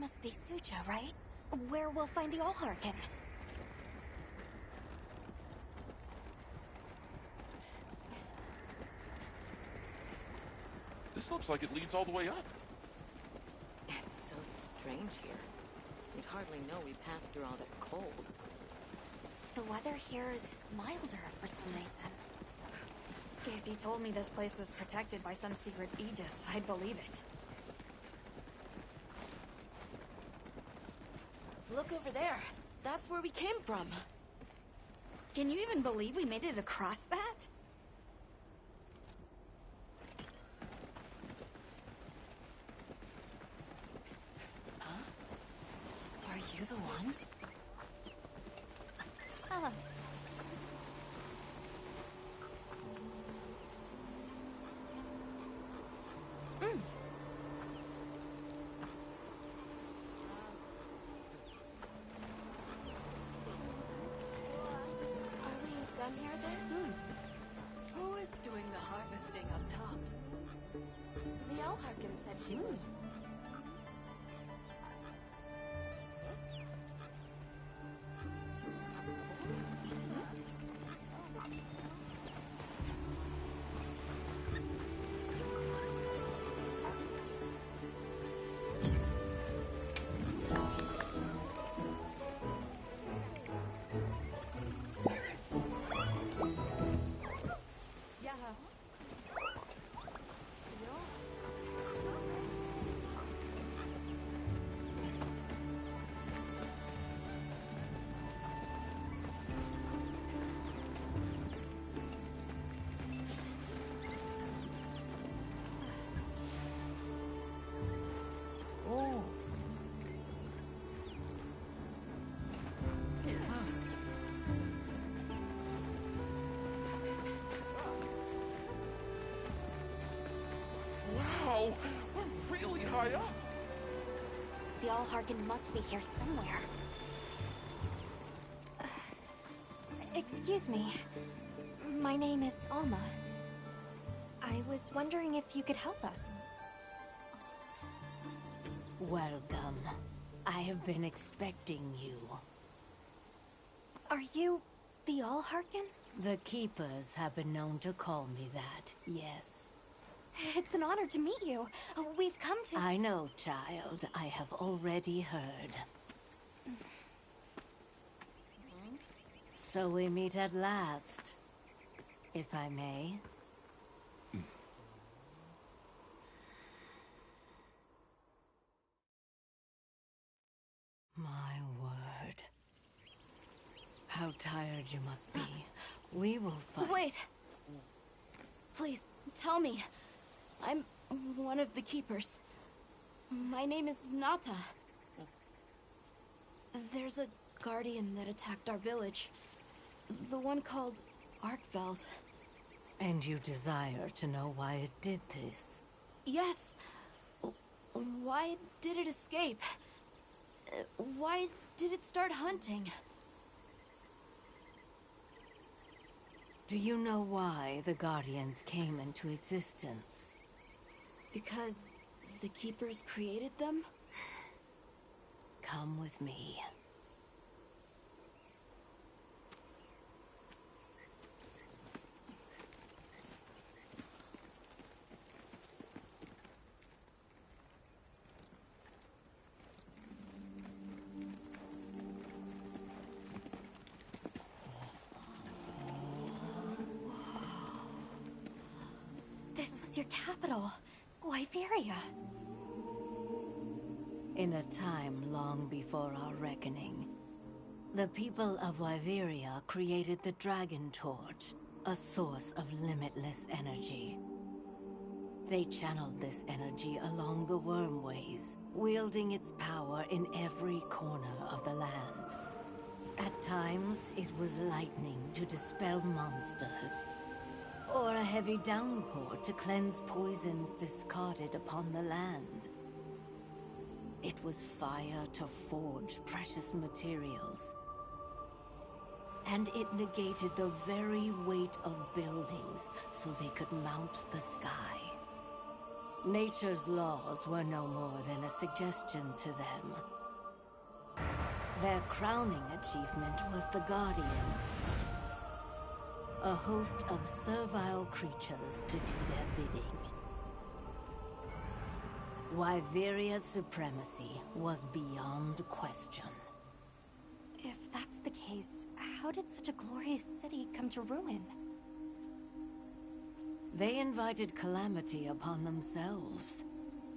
must be Sucha, right? Where we'll find the Allharkin. This looks like it leads all the way up. It's so strange here. You'd hardly know we passed through all that cold. The weather here is milder for some reason. If you told me this place was protected by some secret aegis, I'd believe it. Look over there. That's where we came from. Can you even believe we made it across that? Are you the ones? Are we done here then? Who is doing the harvesting up top? The Allharkin said she would. Wow, we're really high up. The Allharkin must be here somewhere. Excuse me. My name is Alma. I was wondering if you could help us. Welcome. I have been expecting you. Are you the Allharkin? The Keepers have been known to call me that, yes. It's an honor to meet you. We've come to... I know, child. I have already heard. So we meet at last, if I may. My word. How tired you must be. We will fight. Wait! Please, tell me. I'm one of the Keepers. My name is Nata. There's a guardian that attacked our village. The one called Arkveld. And you desire to know why it did this? Yes. Why did it escape? Why did it start hunting? Do you know why the Guardians came into existence? Because the Keepers created them? Come with me. This was your capital, Wyveria. In a time long before our reckoning, the people of Wyveria created the Dragon Torch, a source of limitless energy. They channeled this energy along the Wormways, wielding its power in every corner of the land. At times, it was lightning to dispel monsters, or a heavy downpour to cleanse poisons discarded upon the land. It was fire to forge precious materials. And it negated the very weight of buildings so they could mount the sky. Nature's laws were no more than a suggestion to them. Their crowning achievement was the Guardians. A host of servile creatures to do their bidding. Wyveria's supremacy was beyond question. If that's the case, how did such a glorious city come to ruin? They invited calamity upon themselves.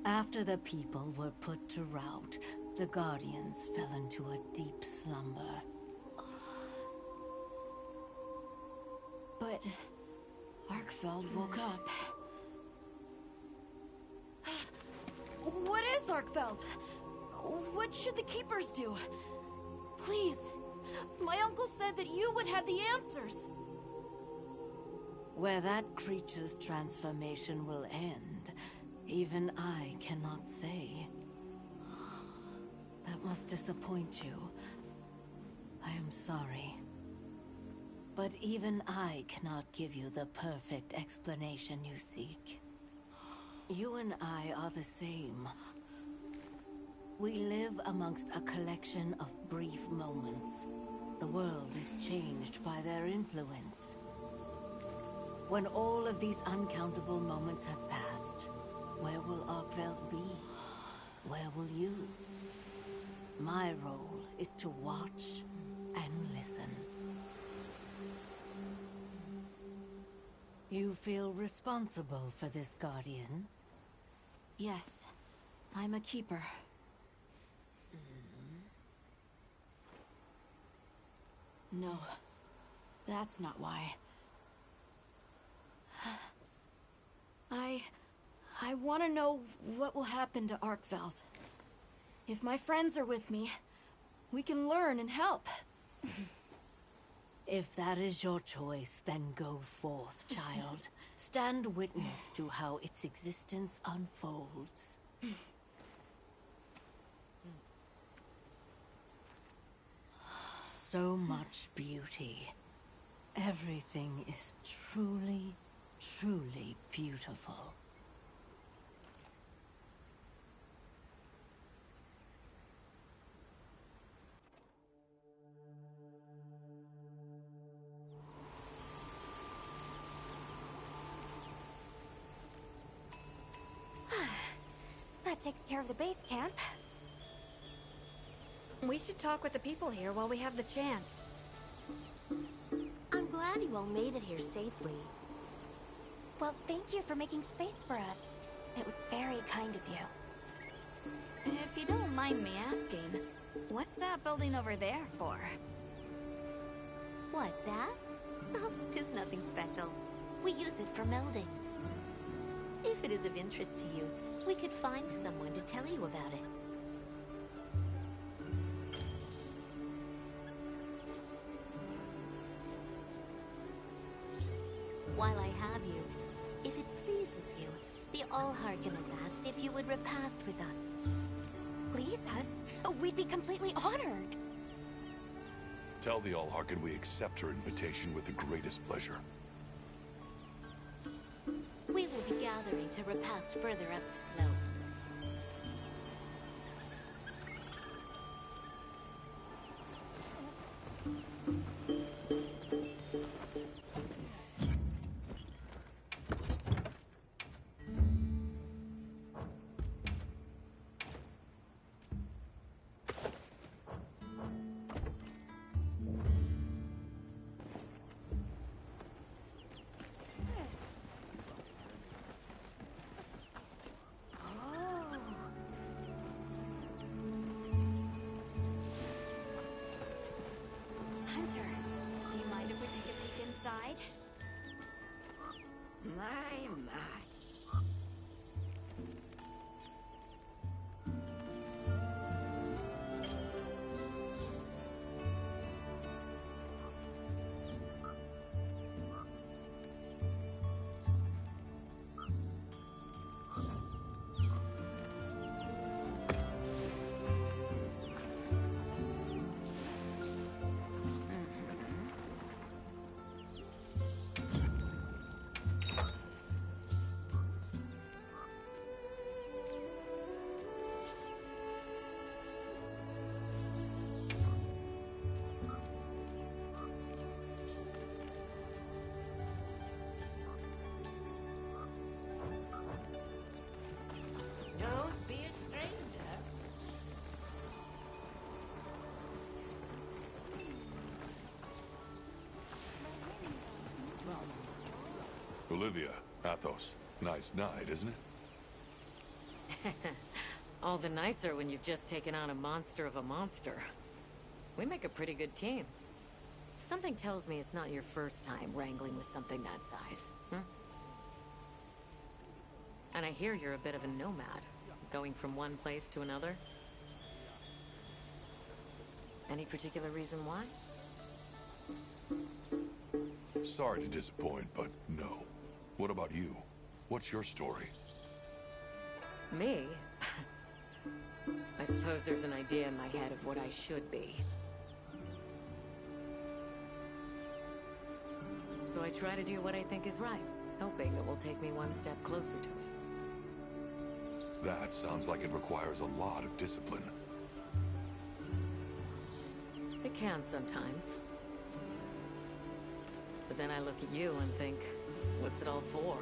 After the people were put to rout, the Guardians fell into a deep slumber. But Arkfeld woke up. What is Arkfeld? What should the Keepers do? Please, my uncle said that you would have the answers. Where that creature's transformation will end, even I cannot say. That must disappoint you. I am sorry. But even I cannot give you the perfect explanation you seek. You and I are the same. We live amongst a collection of brief moments. The world is changed by their influence. When all of these uncountable moments have passed, where will Arkveld be? Where will you? My role is to watch and listen. You feel responsible for this Guardian? Yes, I'm a Keeper. No, that's not why. I want to know what will happen to Arkveld. If my friends are with me, we can learn and help. If that is your choice, then go forth, child. Stand witness to how its existence unfolds. So much beauty. Everything is truly, truly beautiful. That takes care of the base camp. We should talk with the people here while we have the chance. I'm glad you all made it here safely. Well, thank you for making space for us. It was very kind of you. If you don't mind me asking, what's that building over there for? What, that? Oh, 'tis nothing special. We use it for melding. If it is of interest to you, we could find someone to tell you about it. While I have you, if it pleases you, the Allharken has asked if you would repast with us. Please us? We'd be completely honored. Tell the Allharken we accept her invitation with the greatest pleasure. We will be gathering to repast further up the slope. Hunter, do you mind if we take a peek inside? My. Olivia, Athos. Nice night, isn't it? All the nicer when you've just taken on a monster of a monster. We make a pretty good team. Something tells me it's not your first time wrangling with something that size. And I hear you're a bit of a nomad, going from one place to another. Any particular reason why? Sorry to disappoint, but no. What about you? What's your story? Me? I suppose there's an idea in my head of what I should be. So I try to do what I think is right, hoping it will take me one step closer to it. That sounds like it requires a lot of discipline. It can sometimes. But then I look at you and think, what's it all for?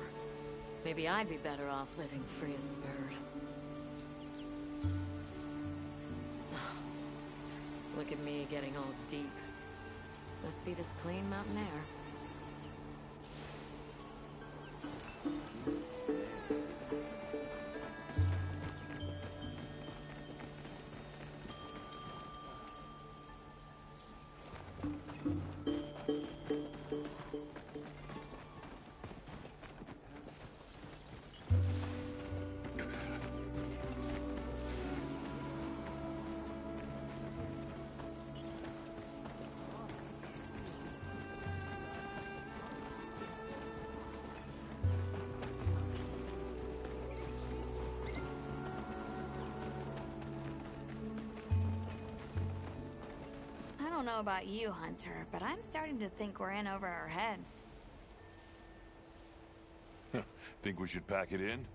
Maybe I'd be better off living free as a bird. Look at me getting all deep. Must be this clean mountain air. I don't know about you, Hunter, but I'm starting to think we're in over our heads. Think we should pack it in?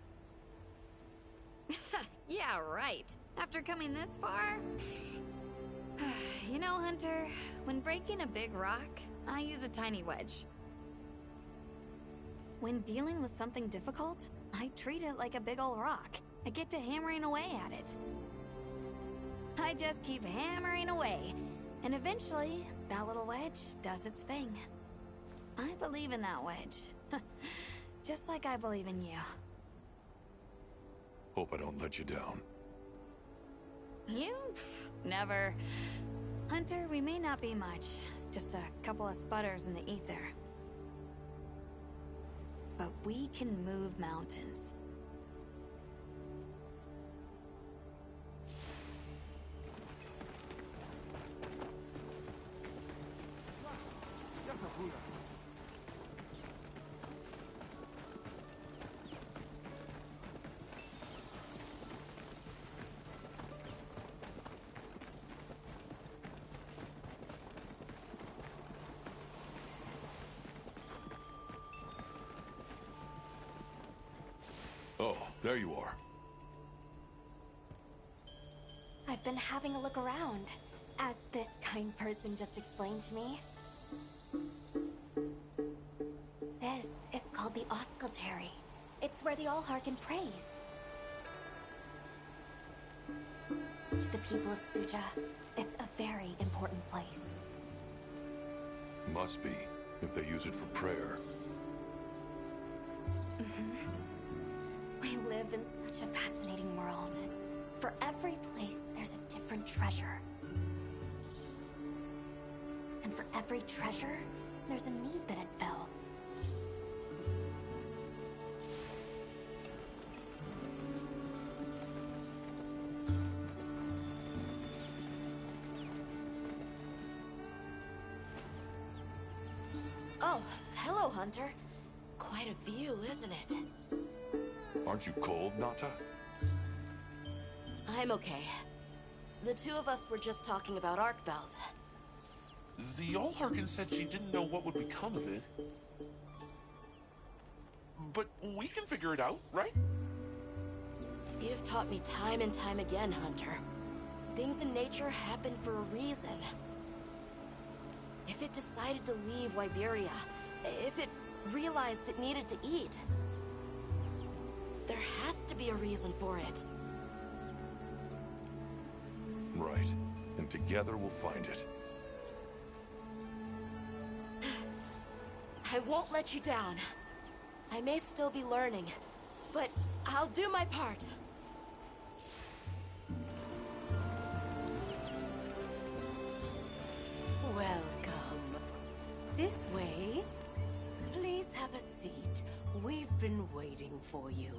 Yeah, right. After coming this far? You know, Hunter, when breaking a big rock, I use a tiny wedge. When dealing with something difficult, I treat it like a big old rock. I get to hammering away at it. I just keep hammering away, and eventually, that little wedge does its thing. I believe in that wedge. Just like I believe in you. Hope I don't let you down. You? Never. Hunter, we may not be much. Just a couple of sputters in the ether. But we can move mountains. Oh, there you are. I've been having a look around, as this kind person just explained to me. This is called the Oscultary. It's where the Allharkin prays. To the people of Suja, it's a very important place. Must be, if they use it for prayer. We live in such a fascinating world. For every place, there's a different treasure. And for every treasure, there's a need that it fills. Oh, hello, Hunter. Quite a view, isn't it? Aren't you cold, Nata? I'm okay. The two of us were just talking about Arkveld. The Allharkin said she didn't know what would become of it. But we can figure it out, right? You've taught me time and time again, Hunter. Things in nature happen for a reason. If it decided to leave Wyveria, if it realized it needed to eat, there has to be a reason for it. Right. And together we'll find it. I won't let you down. I may still be learning, but I'll do my part. Welcome. This way. Please have a seat. We've been waiting for you.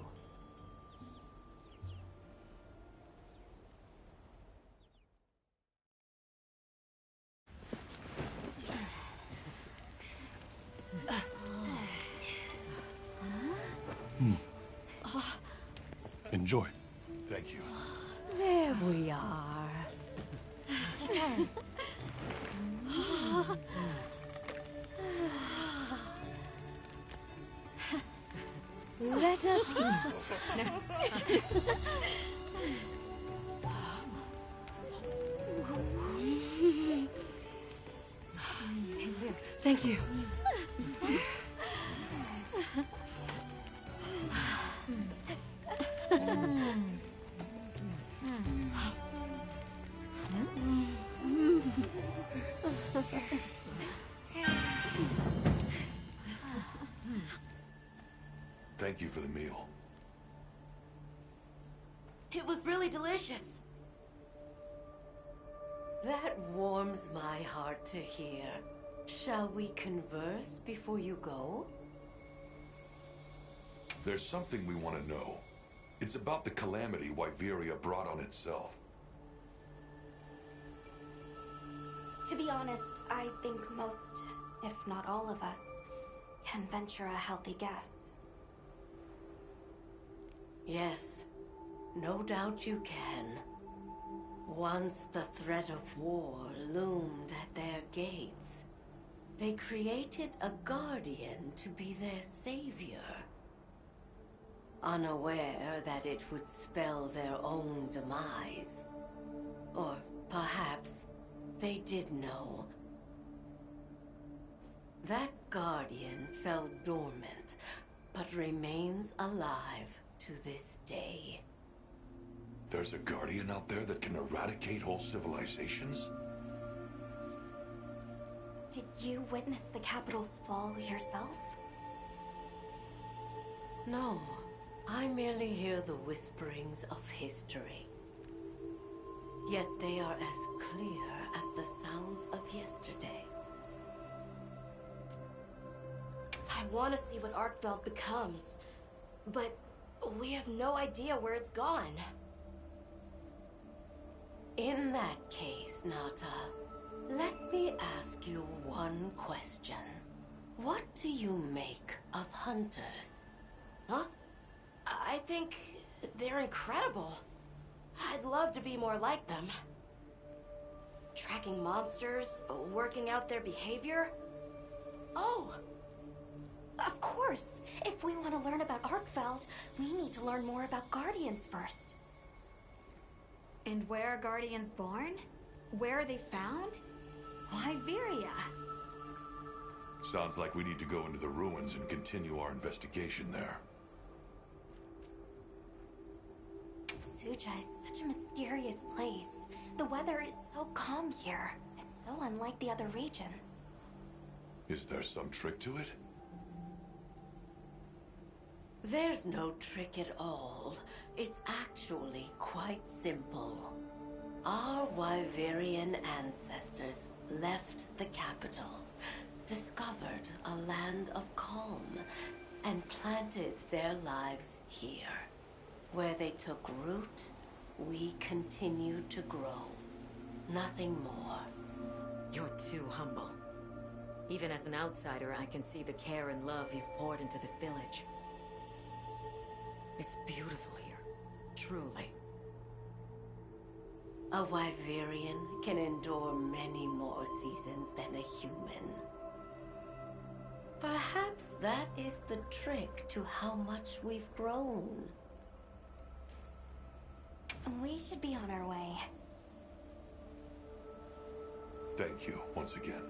Enjoy. Thank you. There we are. Let us eat. Thank you. Thank you for the meal. It was really delicious. That warms my heart to hear. Shall we converse before you go? There's something we want to know. It's about the calamity Wyveria brought on itself. To be honest, I think most, if not all of us, can venture a healthy guess. Yes, no doubt you can. Once the threat of war loomed at their gates, they created a guardian to be their savior. Unaware that it would spell their own demise. Or perhaps they did know. That guardian fell dormant, but remains alive to this day. There's a guardian out there that can eradicate whole civilizations? Did you witness the capital's fall yourself? No, I merely hear the whisperings of history. Yet they are as clear as the sounds of yesterday. I want to see what Arkveld becomes, but we have no idea where it's gone. In that case, Nata, let me ask you one question. What do you make of hunters? Huh? I think they're incredible. I'd love to be more like them. Tracking monsters, working out their behavior. Oh! Of course! If we want to learn about Arkveld, we need to learn more about Guardians first. And where are Guardians born? Where are they found? Wyveria. Sounds like we need to go into the ruins and continue our investigation there. Suja is such a mysterious place. The weather is so calm here. It's so unlike the other regions. Is there some trick to it? There's no trick at all. It's actually quite simple. Our Wyverian ancestors left the capital, discovered a land of calm, and planted their lives here. Where they took root, we continue to grow. Nothing more. You're too humble. Even as an outsider, I can see the care and love you've poured into this village. It's beautiful here, truly. A Wyverian can endure many more seasons than a human. Perhaps that is the trick to how much we've grown. We should be on our way. Thank you, once again.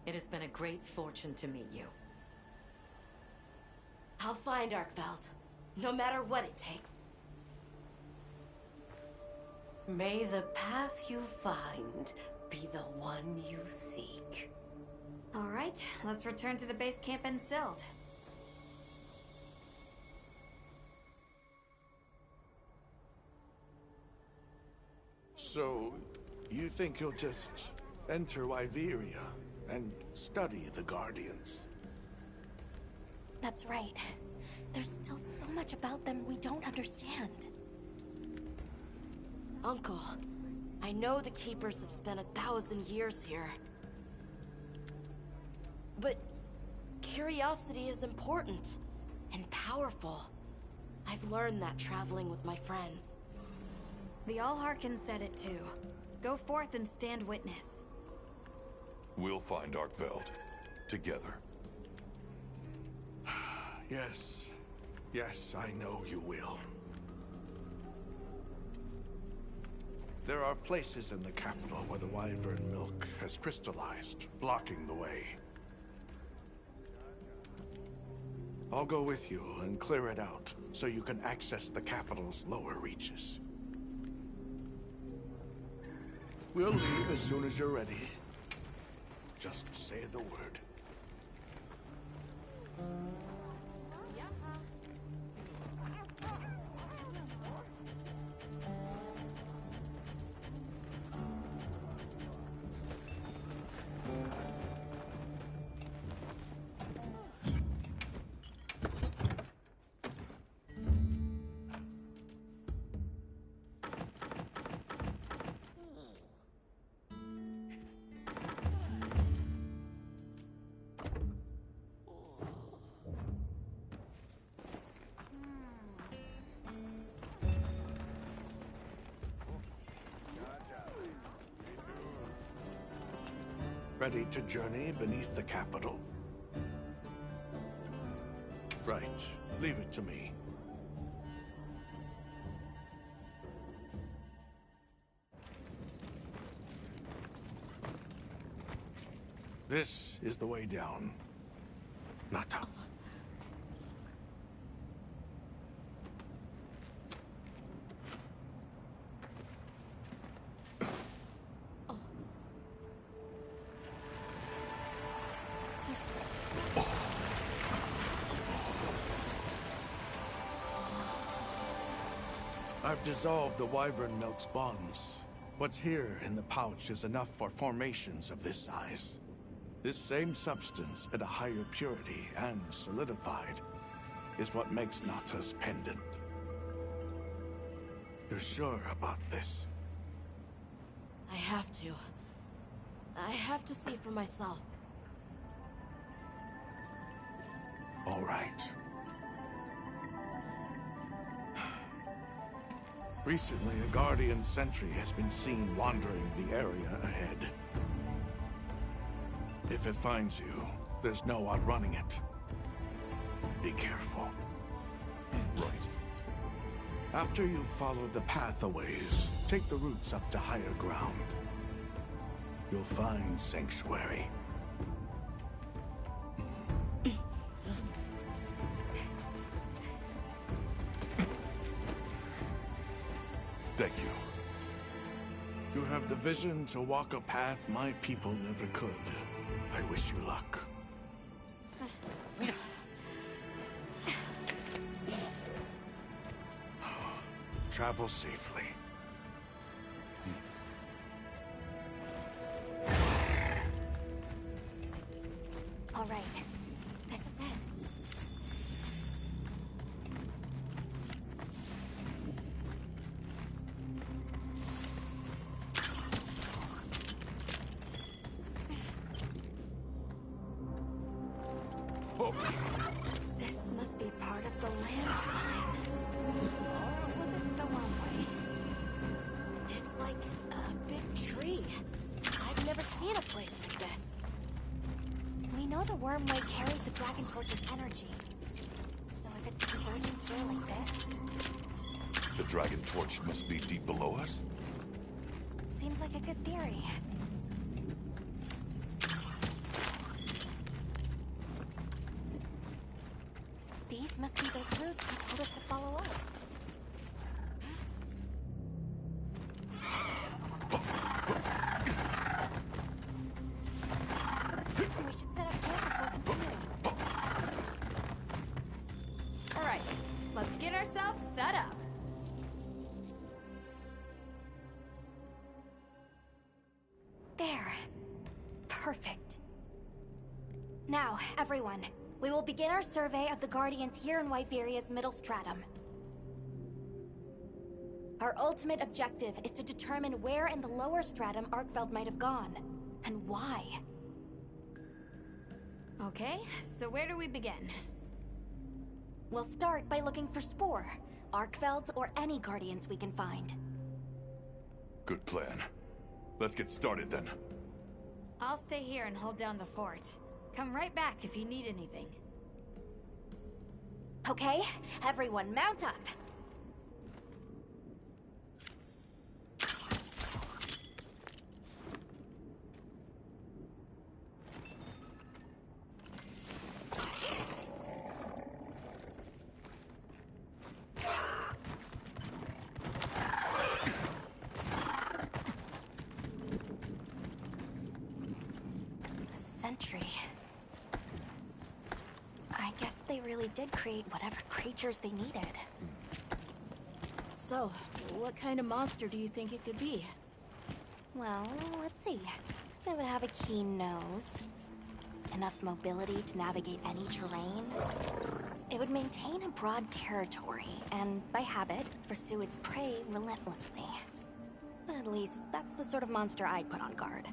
It has been a great fortune to meet you. I'll find Arkveld, no matter what it takes. May the path you find be the one you seek. Alright, let's return to the base camp in Silt. So, you think you'll just enter Wyveria and study the Guardians? That's right. There's still so much about them we don't understand. Uncle, I know the Keepers have spent 1,000 years here. But curiosity is important and powerful. I've learned that traveling with my friends. The Allharkin said it too. Go forth and stand witness. We'll find Arkveld. Together. Yes. Yes, I know you will. There are places in the capital where the Wyvern milk has crystallized, blocking the way. I'll go with you and clear it out, so you can access the capital's lower reaches. We'll leave as soon as you're ready. Just say the word. Ready to journey beneath the capital? Right. Leave it to me. This is the way down. Nata. I've dissolved the Wyvern milk's bonds. What's here in the pouch is enough for formations of this size. This same substance at a higher purity and solidified is what makes Nata's pendant. You're sure about this? I have to. I have to see for myself. All right. Recently, a Guardian sentry has been seen wandering the area ahead. If it finds you, there's no outrunning it. Be careful. Right. After you've followed the path a ways, take the routes up to higher ground. You'll find Sanctuary. Thank you. You have the vision to walk a path my people never could. I wish you luck. Travel safely. All right, this is it. This must be part of the landslide. Or was it the Wormway? It's like a big tree. I've never seen a place like this. We know the Wormway carries the Dragon Torch's energy. So if it's converging here like this, The Dragon Torch must be deep below us? seems like a good theory. These must be those routes he told us to follow up. We should setup. There. Perfect. Now, everyone, we will begin our survey of the Guardians here in Wyveria's middle stratum. Our ultimate objective is to determine where in the lower stratum Arkfeld might have gone, and why. Okay, so where do we begin? We'll start by looking for Spore, Arkfelds, or any Guardians we can find. Good plan. Let's get started then. I'll stay here and hold down the fort. Come right back if you need anything. Okay, everyone mount up. I guess they really did create whatever creatures they needed. So, what kind of monster do you think it could be? Well, let's see. They would have a keen nose, enough mobility to navigate any terrain. It would maintain a broad territory, and by habit, pursue its prey relentlessly. At least, that's the sort of monster I'd put on guard.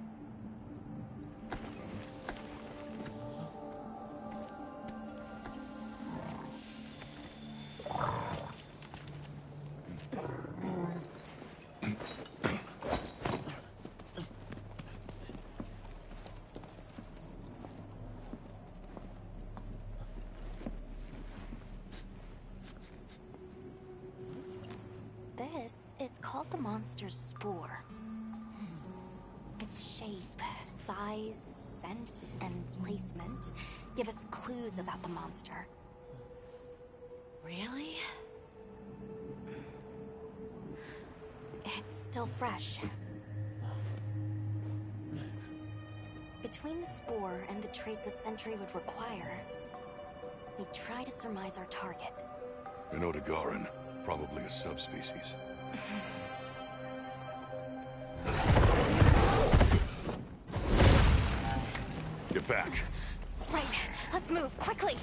This is called the monster's spore. Its shape, size, scent, and placement give us clues about the monster. Really? It's still fresh. Between the spore and the traits a sentry would require, we try to surmise our target. An Odogaran, probably a subspecies. Get back. Right, let's move, quickly!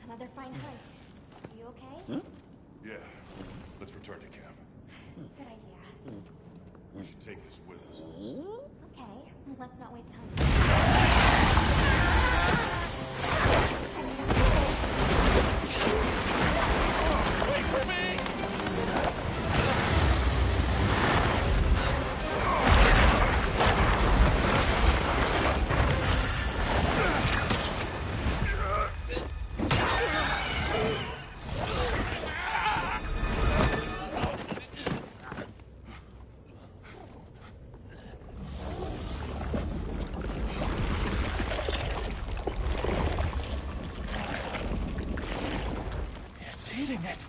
Another fine hunt. Are you okay? Yeah. Let's return to camp. Good idea. We should take this with us. Okay, let's not waste time. Wait for me! It's eating it.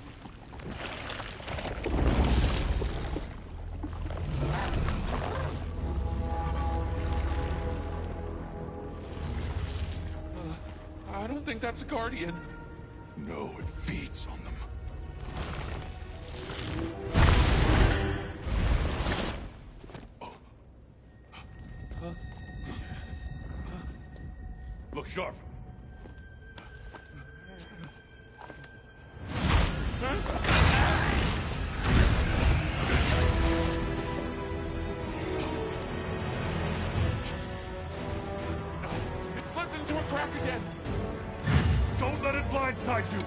I don't think that's a guardian. No, it feeds on them. Look sharp. It slipped into a crack again. Don't let it blindside you.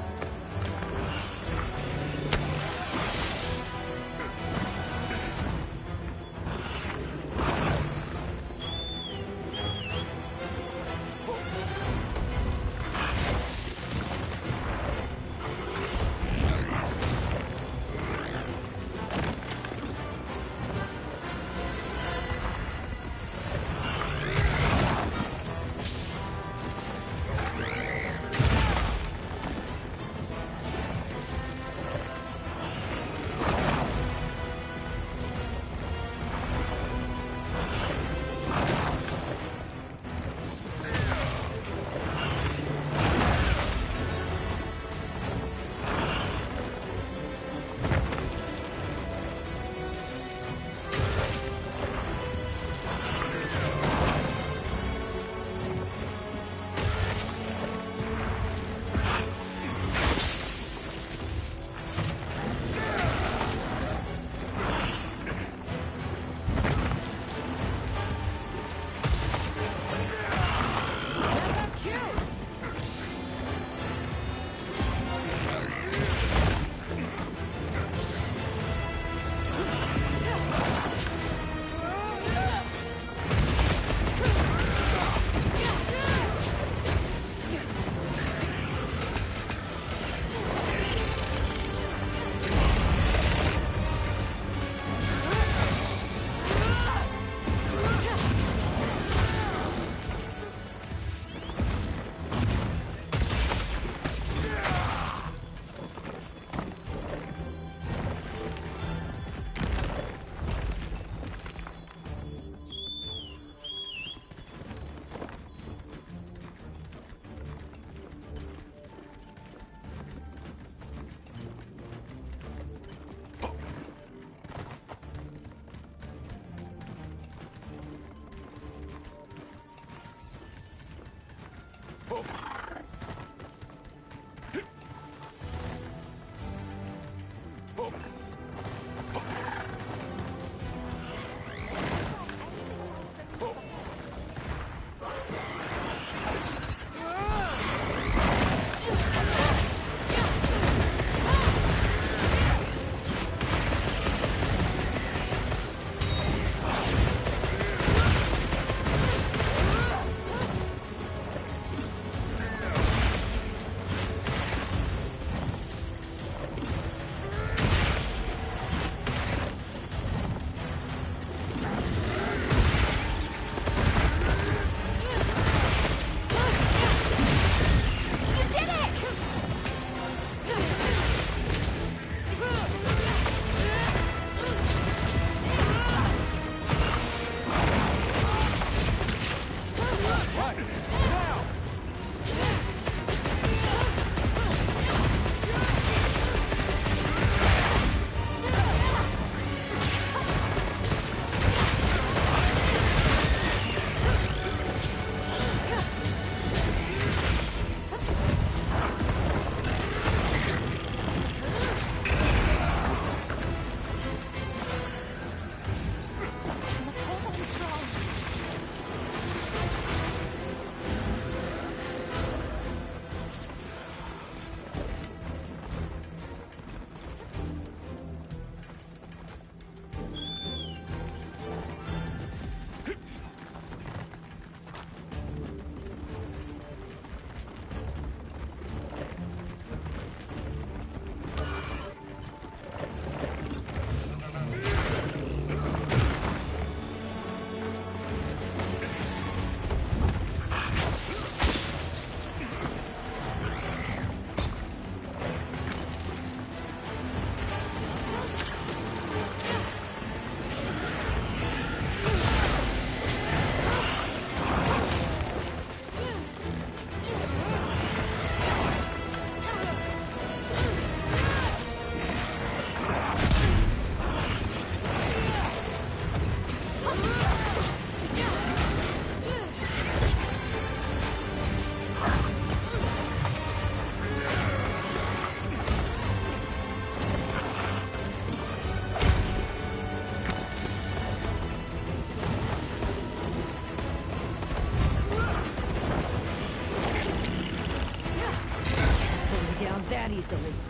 easily.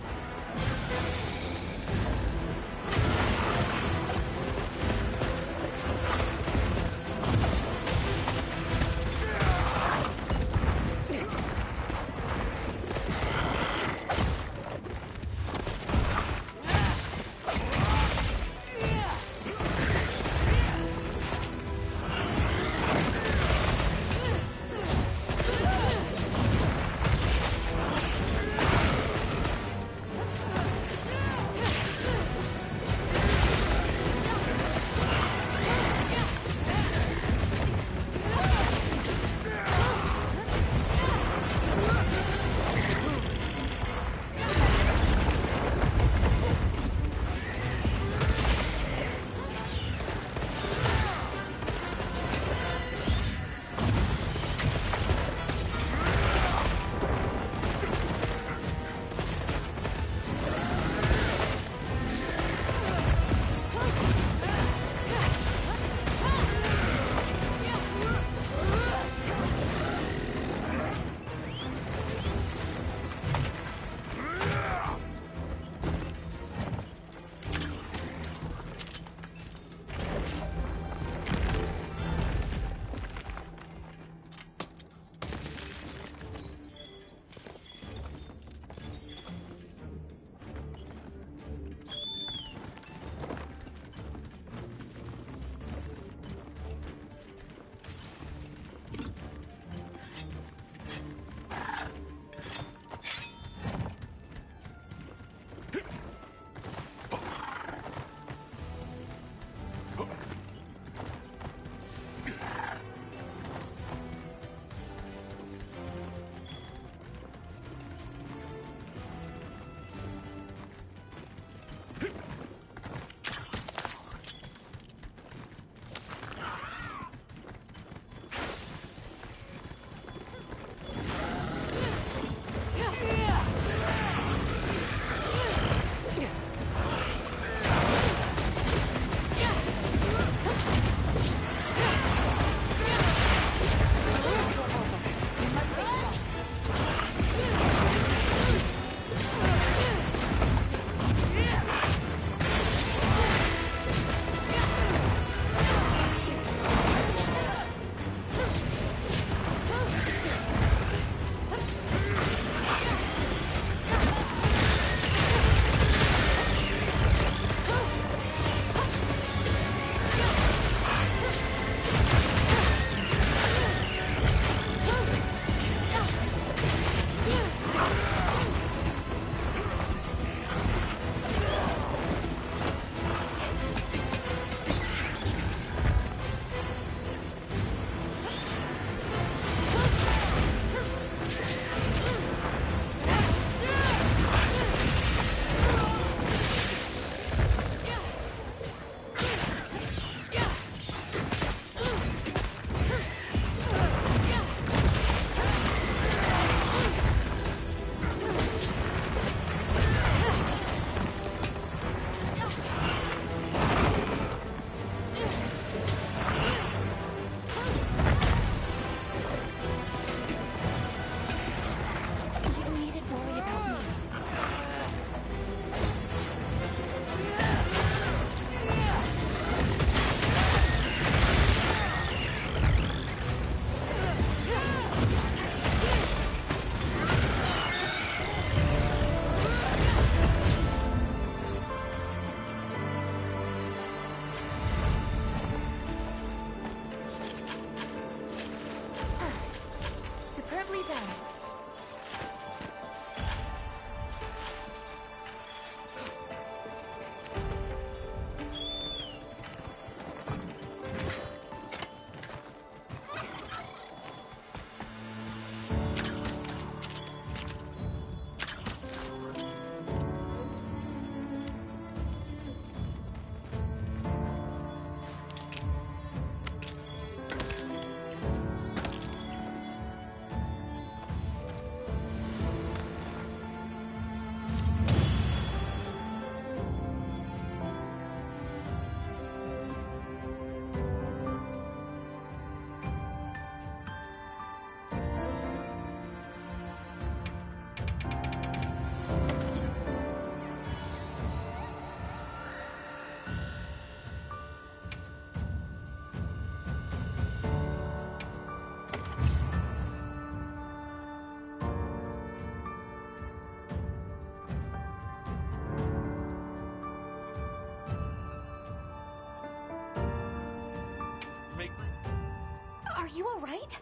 Are you alright?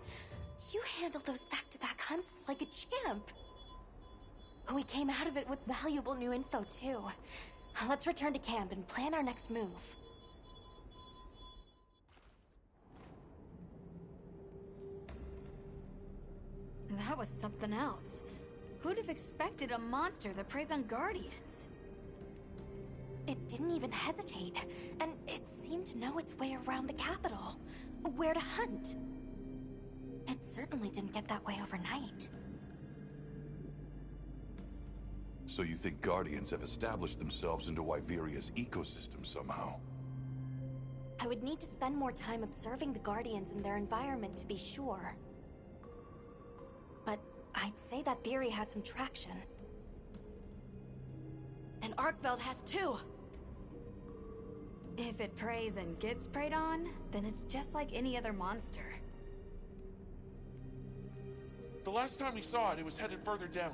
You handled those back-to-back hunts like a champ. We came out of it with valuable new info, too. Let's return to camp and plan our next move. That was something else. Who'd have expected a monster that preys on Guardians? It didn't even hesitate, and it seemed to know its way around the capital. Where to hunt. It certainly didn't get that way overnight. So you think Guardians have established themselves into Wyveria's ecosystem somehow? I would need to spend more time observing the Guardians and their environment to be sure. But I'd say that theory has some traction. And Arkveld has too! If it preys and gets preyed on, then it's just like any other monster. The last time we saw it, it was headed further down.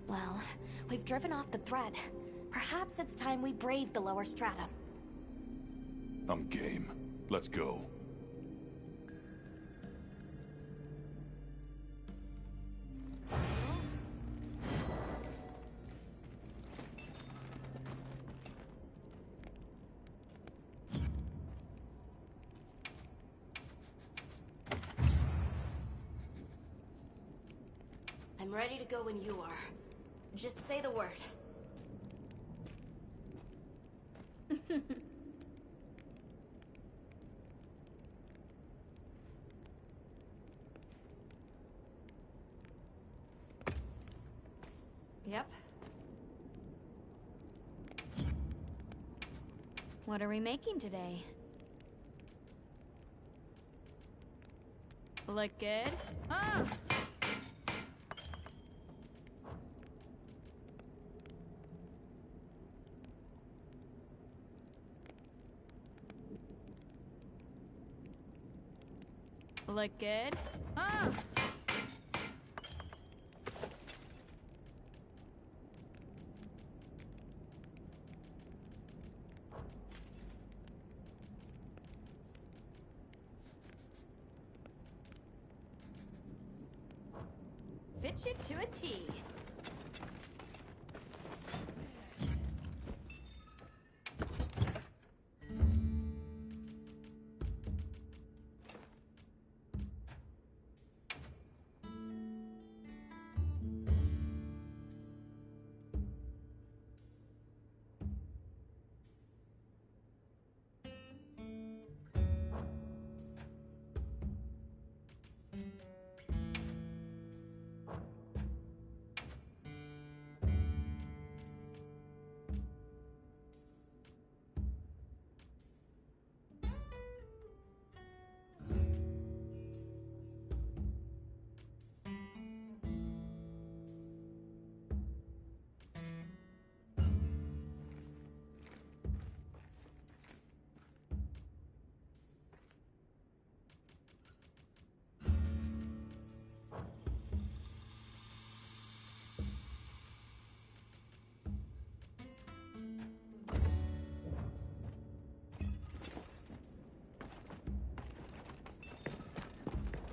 Well, we've driven off the thread. Perhaps it's time we brave the lower strata. I'm game. Let's go. I'm ready to go when you are. Just say the word. Yep. What are we making today? Look good? Oh! Look good? Oh! Fit you to a T.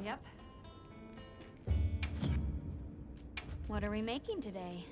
Yep. What are we making today?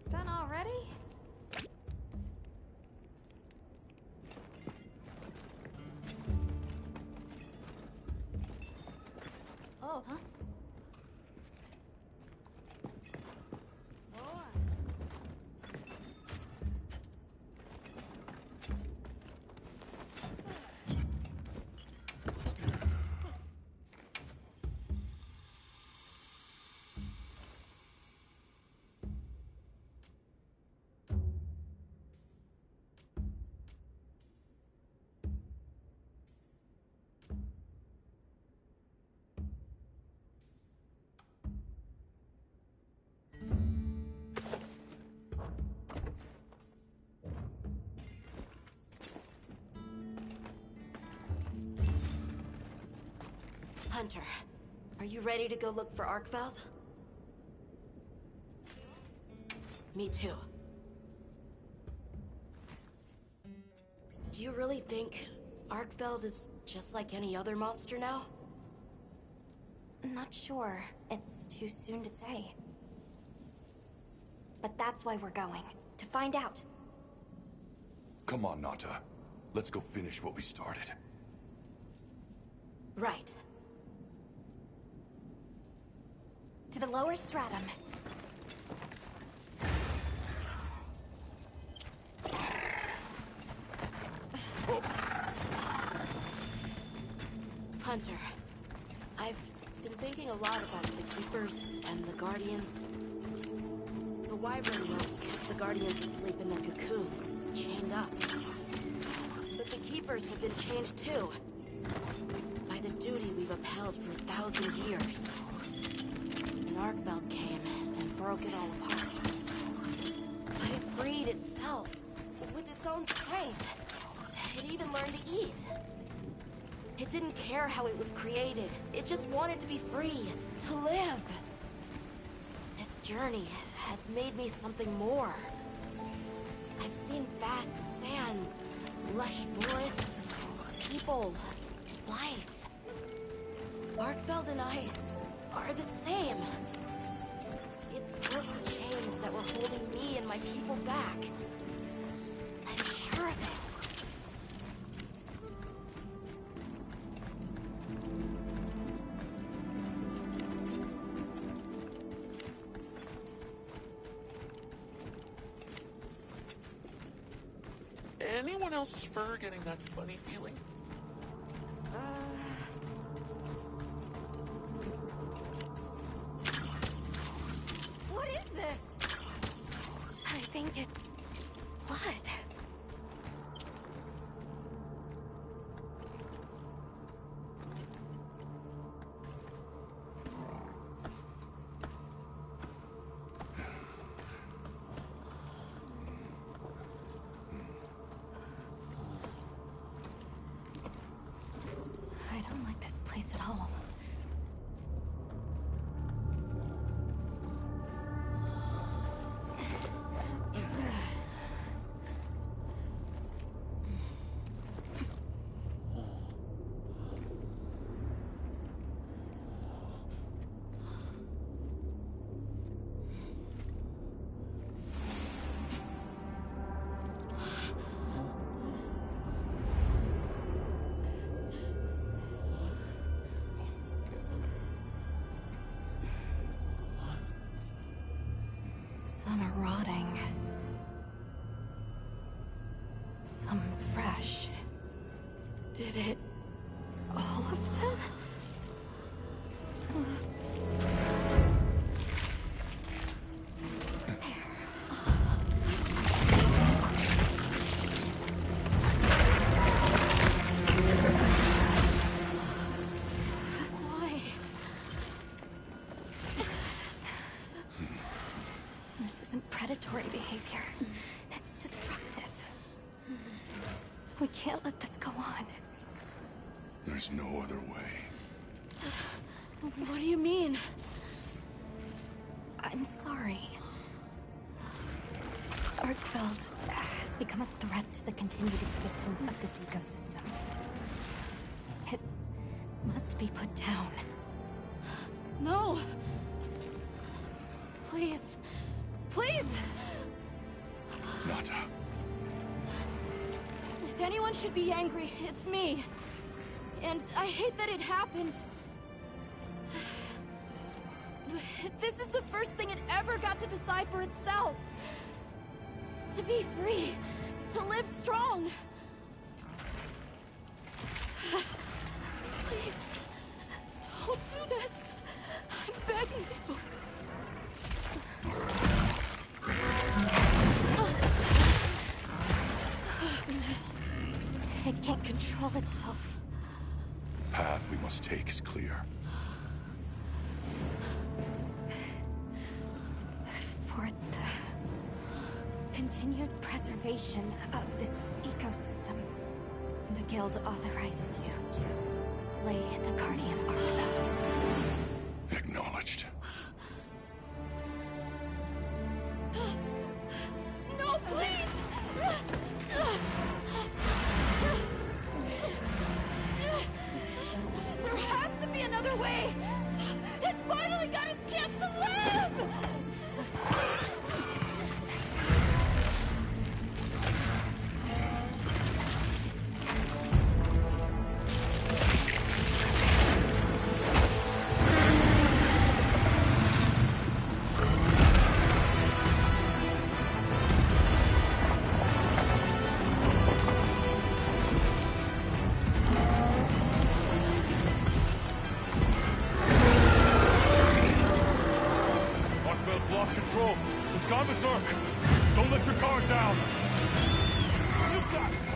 Done already? Oh, huh? Hunter, are you ready to go look for Arkfeld? Me too. Do you really think Arkfeld is just like any other monster now? Not sure. It's too soon to say. But that's why we're going. To find out. Come on, Nata. Let's go finish what we started. Right. To the lower stratum. Hunter, I've been thinking a lot about the Keepers and the Guardians. The Wyvern milk kept the Guardians asleep in their cocoons, chained up. But the Keepers have been chained too. By the duty we've upheld for 1,000 years. And Arkfeld came and broke it all apart. But it freed itself, with its own strength. It even learned to eat. It didn't care how it was created. It just wanted to be free, to live. This journey has made me something more. I've seen vast sands, lush forests, people, life. Arkfeld and I are the same. It broke the chains that were holding me and my people back. I'm sure of it. Anyone else's fur getting that funny feeling? What is this? I think it's blood. I don't like this place at all. Some are rotting. Some fresh. Did it... all of them? Why? This isn't predatory behavior. It's destructive. We can't let this go on. There's no other way. What do you mean? I'm sorry. Arkfeld has become a threat to the continued existence of this ecosystem. It must be put down. No! Please. Please! Nata. If anyone should be angry, it's me. And I hate that it happened. This is the first thing it ever got to decide for itself. To be free. To live strong. Please. Don't do this. I'm begging you. It can't control itself. The path we must take is clear. For the continued preservation of this ecosystem, the Guild authorizes you to slay the Guardian Arkfeld. another way! It finally got its chance to live! Lost control. It's gone berserk. Don't let your guard down. You got it.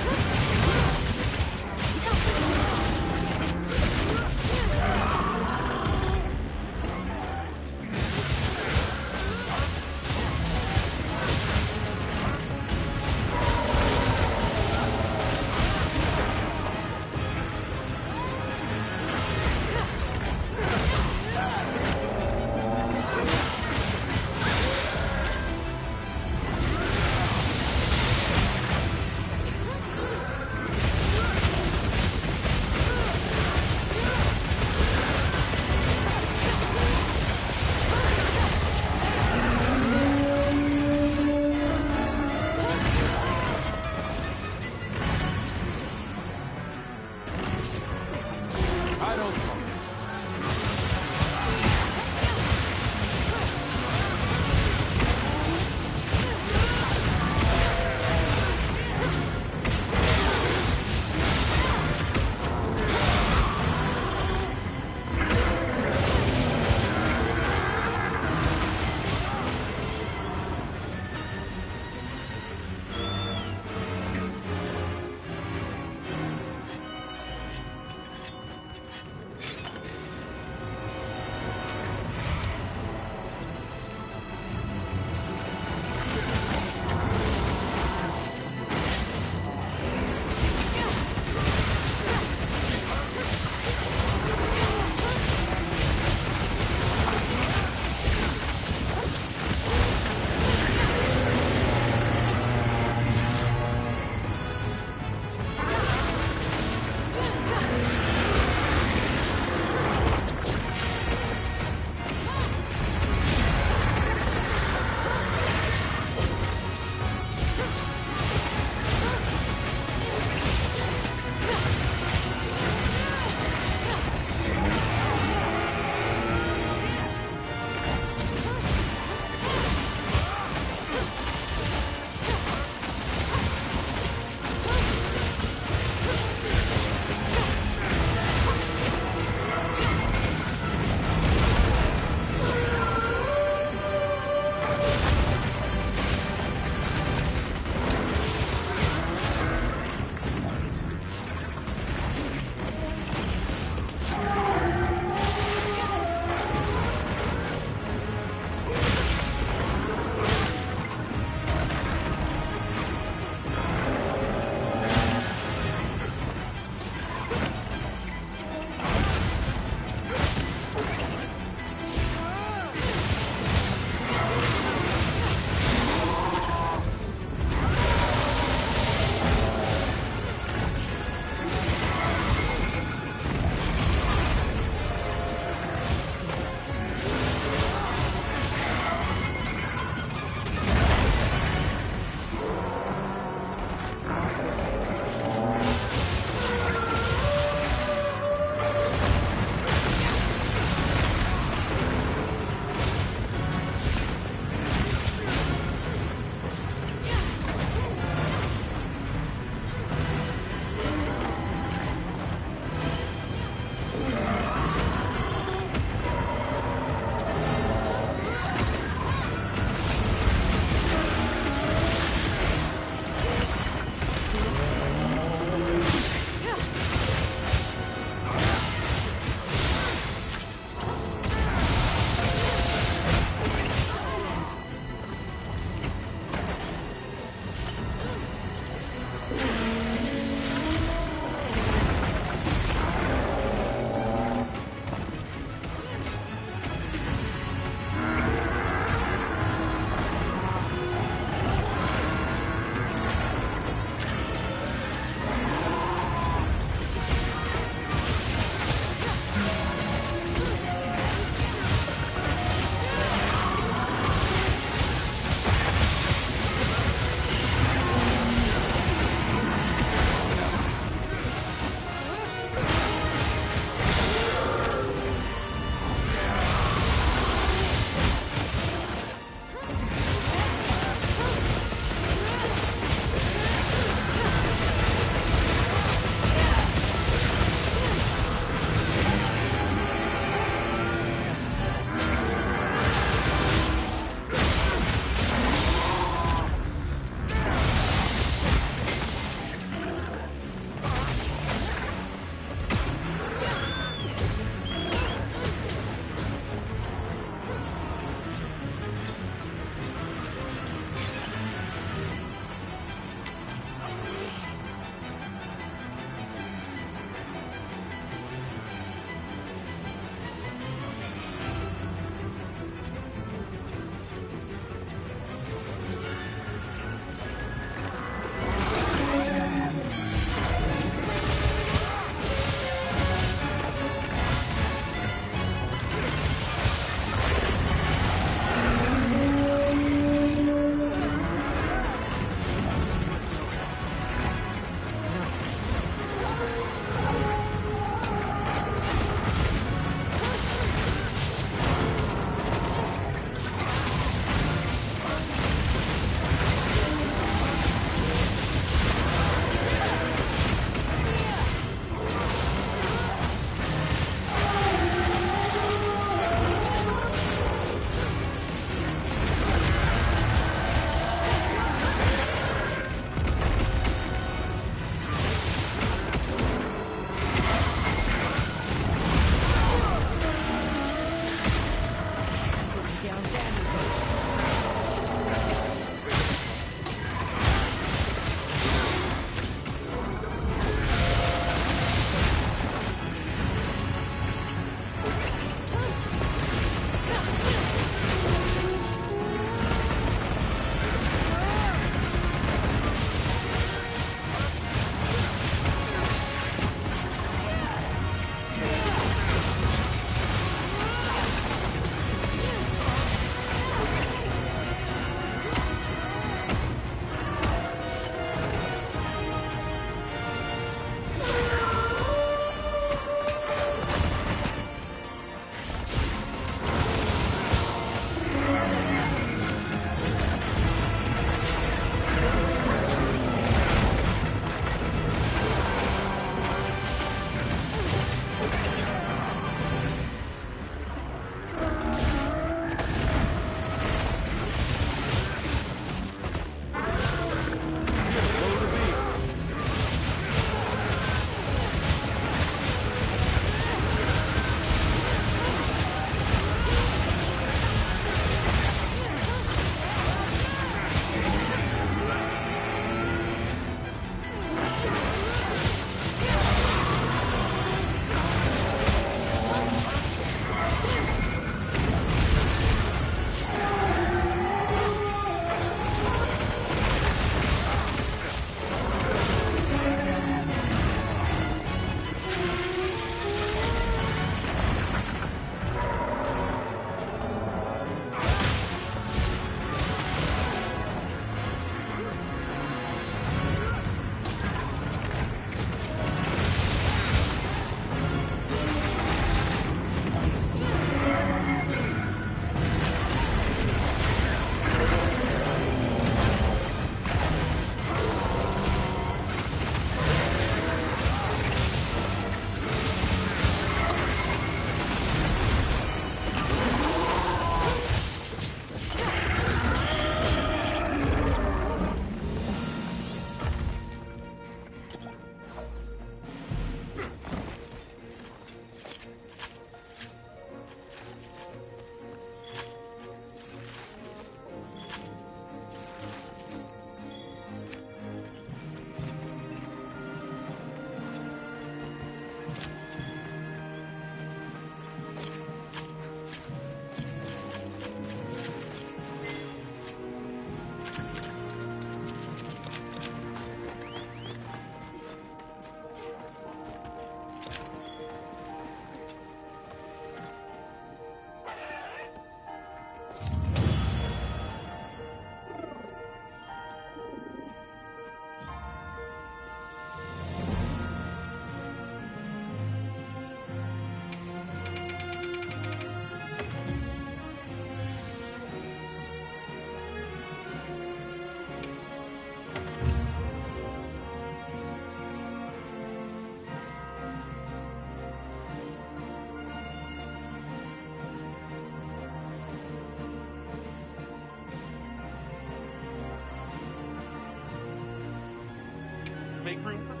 make room for me?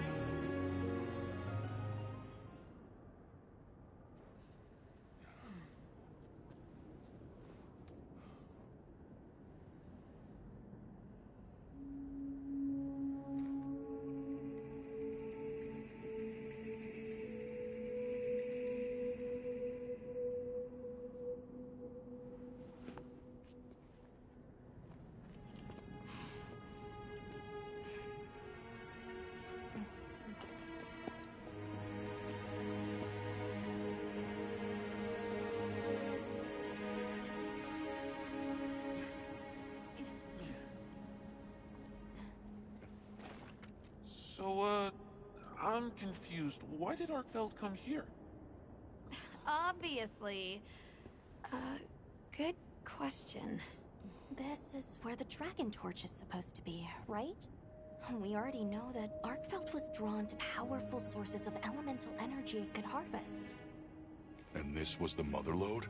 So, I'm confused. Why did Arkfeld come here? Obviously. Good question. This is where the Dragon Torch is supposed to be, right? We already know that Arkfeld was drawn to powerful sources of elemental energy it could harvest. And this was the Motherlode?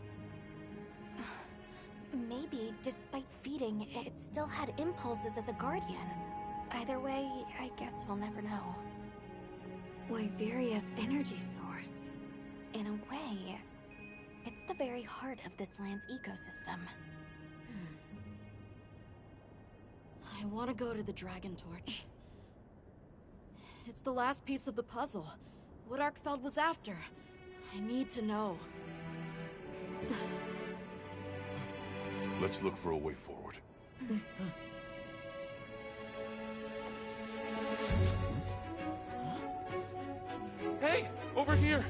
Maybe, despite feeding, it still had impulses as a guardian. Either way, I guess we'll never know. Wyveria's energy source. In a way, it's the very heart of this land's ecosystem. I want to go to the Dragon Torch. It's the last piece of the puzzle. What Arkfeld was after. I need to know. Let's look for a way forward. Hey! Over here!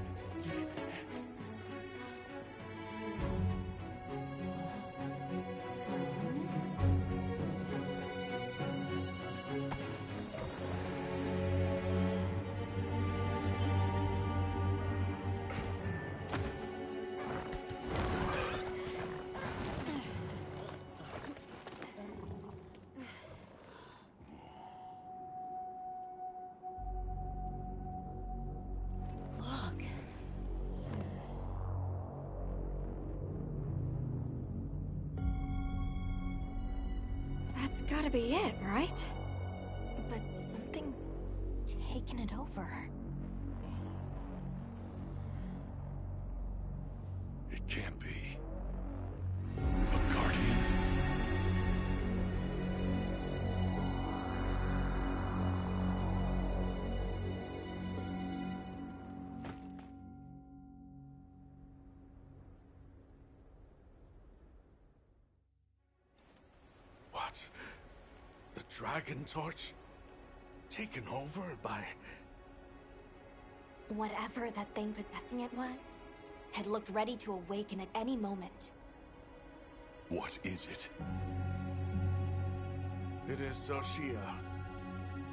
Look. That's gotta be it, right? But something's taken it over. It can't be. A Guardian. What? The Dragon Torch? Taken over by... Whatever that thing possessing it was, had looked ready to awaken at any moment. What is it? It is Xochitl.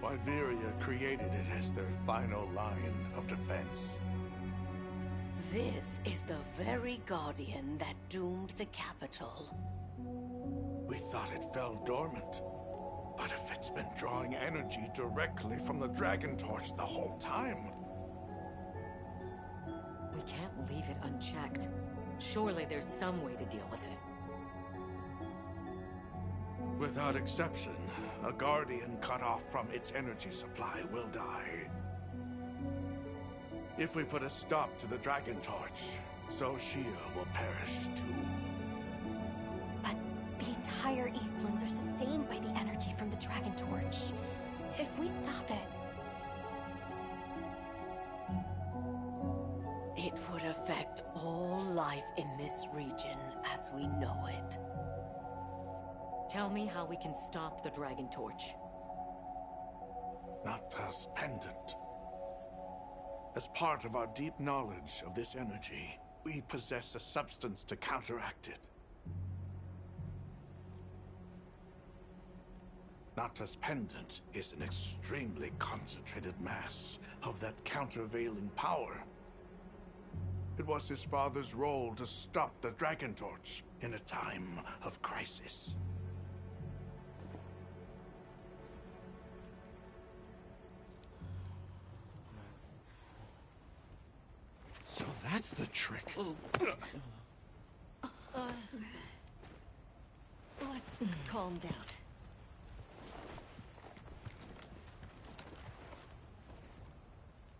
Wyveria created it as their final line of defense. This is the very Guardian that doomed the capital. We thought it fell dormant. But if it's been drawing energy directly from the Dragon Torch the whole time... We can't leave it unchecked. Surely there's some way to deal with it. Without exception, a Guardian cut off from its energy supply will die. If we put a stop to the Dragon Torch, Xochitl will perish too. But the entire Eastlands are sustained by the energy from the Dragon Torch. If we stop it... It would affect all life in this region as we know it. Tell me how we can stop the Dragon Torch. Nata's pendant. As part of our deep knowledge of this energy, we possess a substance to counteract it. Nata's pendant is an extremely concentrated mass of that countervailing power. It was his father's role to stop the Dragon Torch in a time of crisis. So that's the trick. Let's calm down.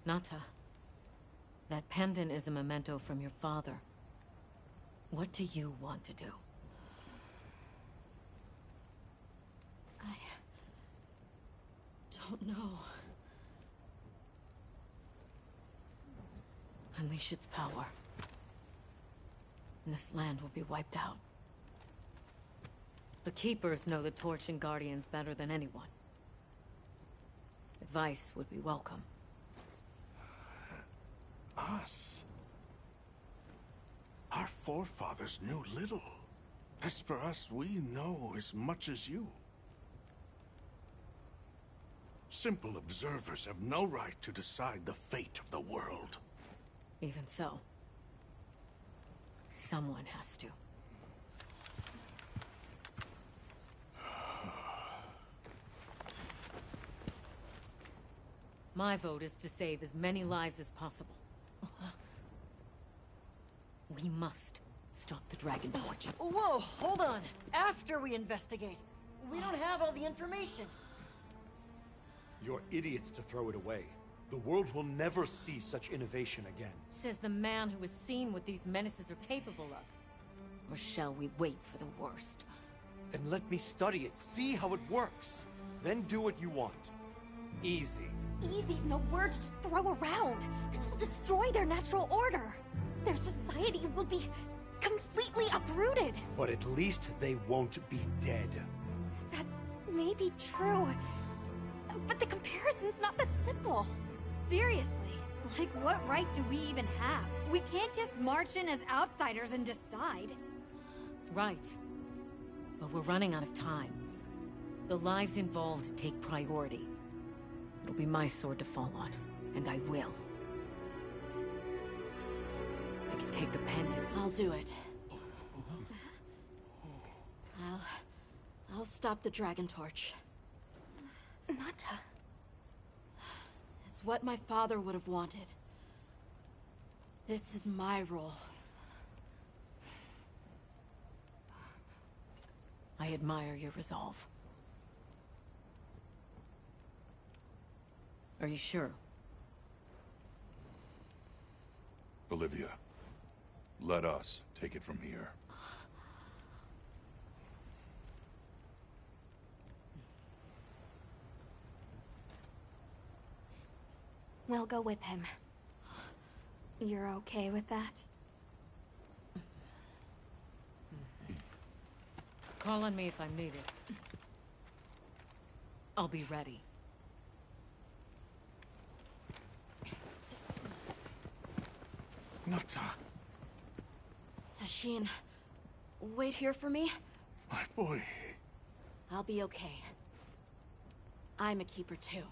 Nata, that pendant is a memento from your father. What do you want to do? I don't know. Unleash its power, and this land will be wiped out. The Keepers know the Torch and Guardians better than anyone. Advice would be welcome. Us? Our forefathers knew little. As for us, we know as much as you. Simple observers have no right to decide the fate of the world. Even so, someone has to. My vote is to save as many lives as possible. We must stop the Dragon Torch. Whoa, hold on. After we investigate. We don't have all the information. You're idiots to throw it away. The world will never see such innovation again. Says the man who has seen what these menaces are capable of. Or shall we wait for the worst? Then let me study it, see how it works. Then do what you want. Easy. Easy's no word to just throw around. This will destroy their natural order. Their society will be completely uprooted. But at least they won't be dead. That may be true, but the comparison's not that simple. Seriously, like what right do we even have? We can't just march in as outsiders and decide. Right. But we're running out of time. The lives involved take priority. It'll be my sword to fall on, and I will. I can take the pendant. I'll do it. I'll stop the Dragon Torch. Nata. It's what my father would have wanted. This is my role. I admire your resolve. Are you sure? Olivia, let us take it from here. We'll go with him. You're okay with that? Call on me if I'm needed. I'll be ready. Nata. Tashin, wait here for me. My boy. I'll be okay. I'm a keeper too.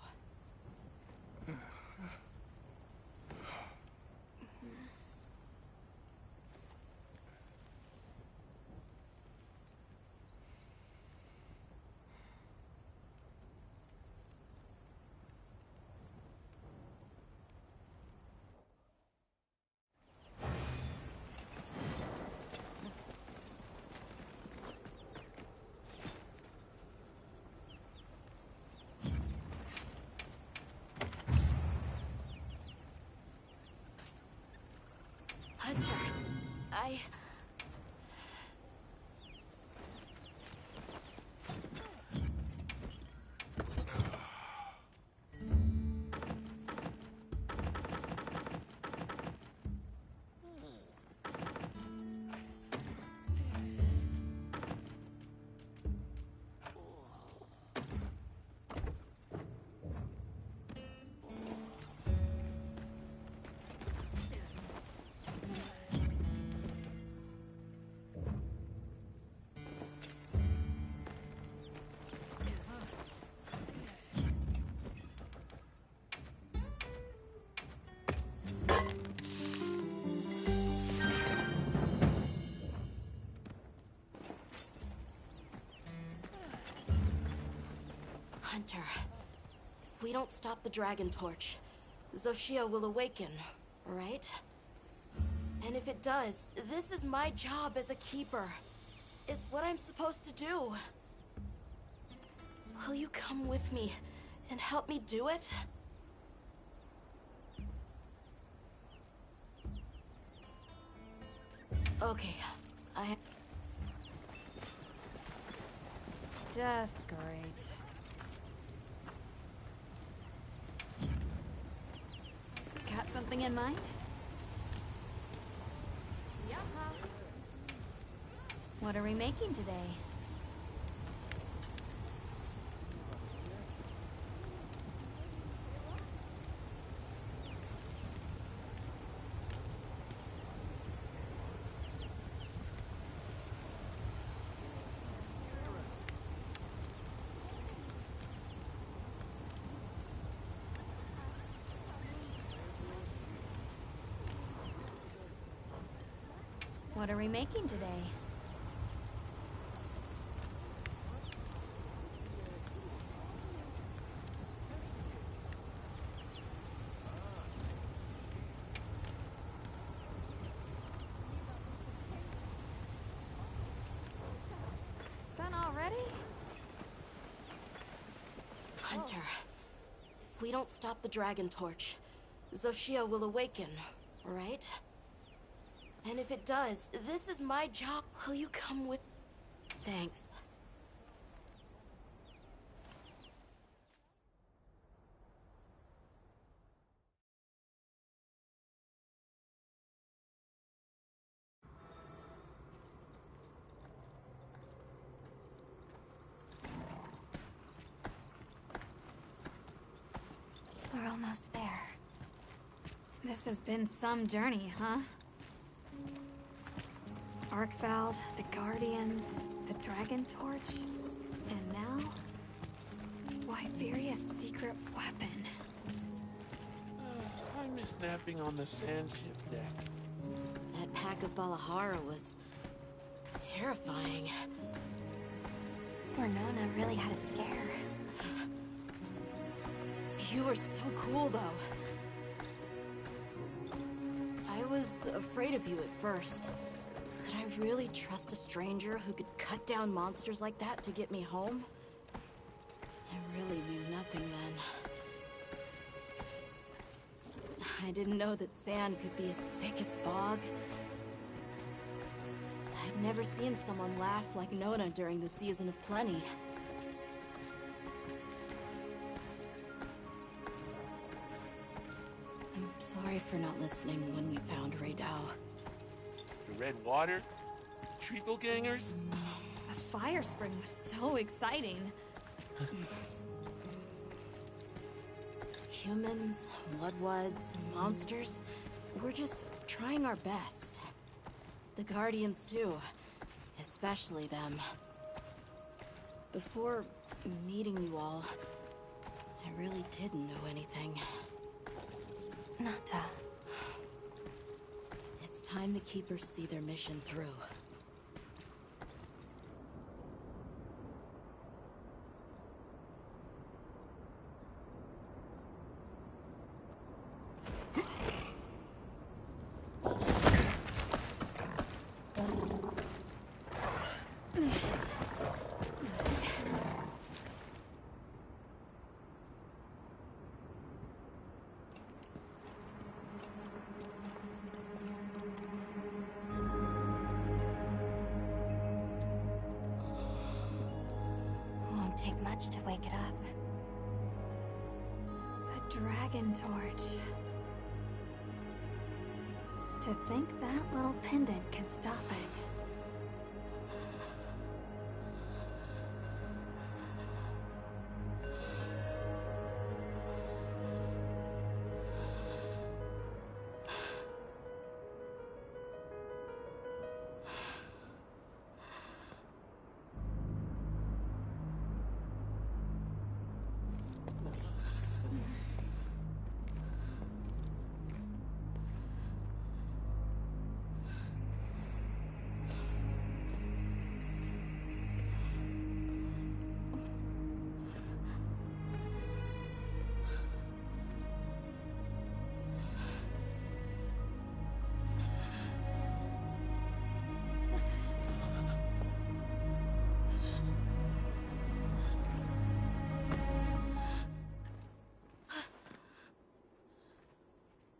Hunter, Hunter, if we don't stop the Dragon Torch, Xochitl will awaken, right? And if it does, this is my job as a keeper. It's what I'm supposed to do. Will you come with me and help me do it? Okay, I... Just great. Got something in mind? What are we making today? What are we making today? Done already? Hunter, if we don't stop the Dragon Torch, Xochitl will awaken, right? And if it does, this is my job. Will you come with... Thanks. We're almost there. This has been some journey, huh? Arkveld, the Guardians, the Dragon Torch, and now... Wyveria's secret weapon. I miss napping on the sand ship deck. That pack of Balahara was... terrifying. Renona really had a scare. You were so cool, though. I was afraid of you at first. Could I really trust a stranger who could cut down monsters like that to get me home? I really knew nothing then. I didn't know that sand could be as thick as fog. I'd never seen someone laugh like Nona during the Season of Plenty. I'm sorry for not listening when we found Raydao. The red water? Treacle-gangers? The fire spring was so exciting. Humans, Mudwoods, monsters, we're just trying our best. The Guardians too, especially them. Before meeting you all, I really didn't know anything. Nata. It's time the Keepers see their mission through. Take much to wake it up. The Dragon Torch. To think that little pendant could stop it.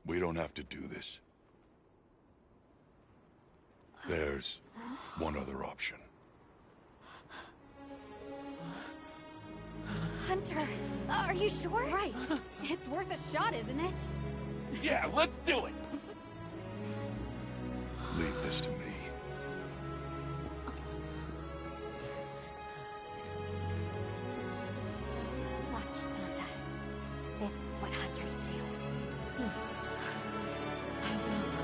We don't have to do this. There's one other option. Hunter, are you sure? Right. It's worth a shot, isn't it? Yeah, let's do it! Leave this to me. Watch, Nota. This is what hunters do. I will.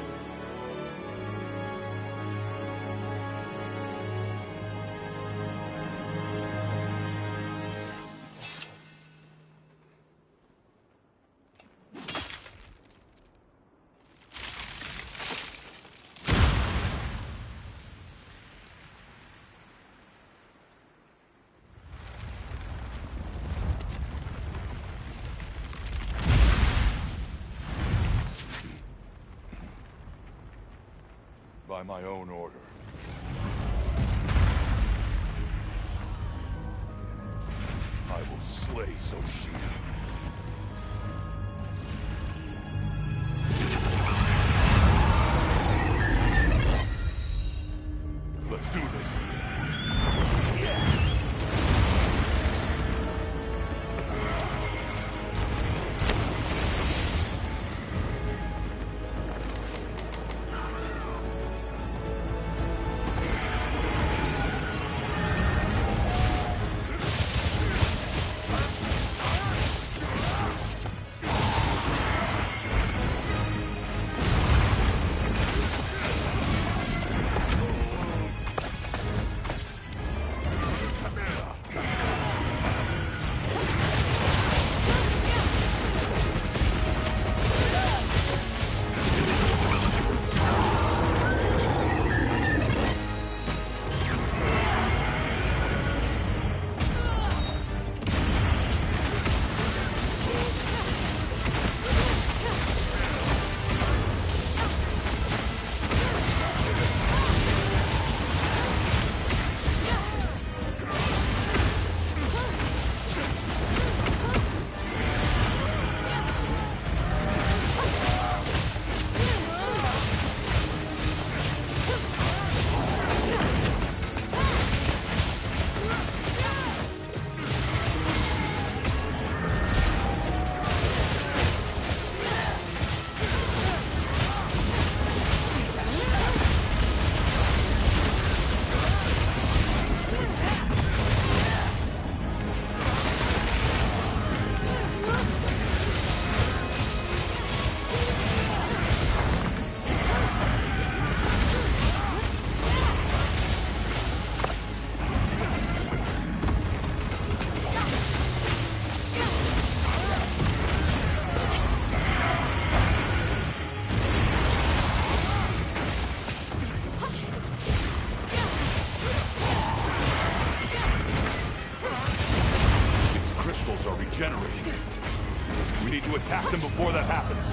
By my own order. I will slay Xochitl. Let's do this. Generating. We need to attack them before that happens.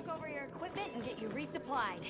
check over your equipment and get you resupplied.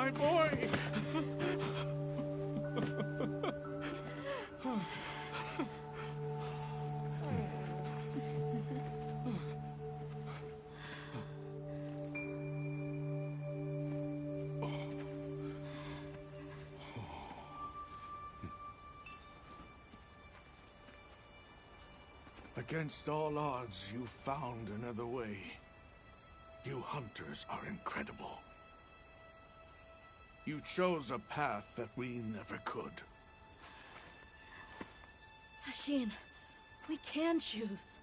my boy! Against all odds, you found another way. You hunters are incredible. You chose a path that we never could. Tashin, we can choose.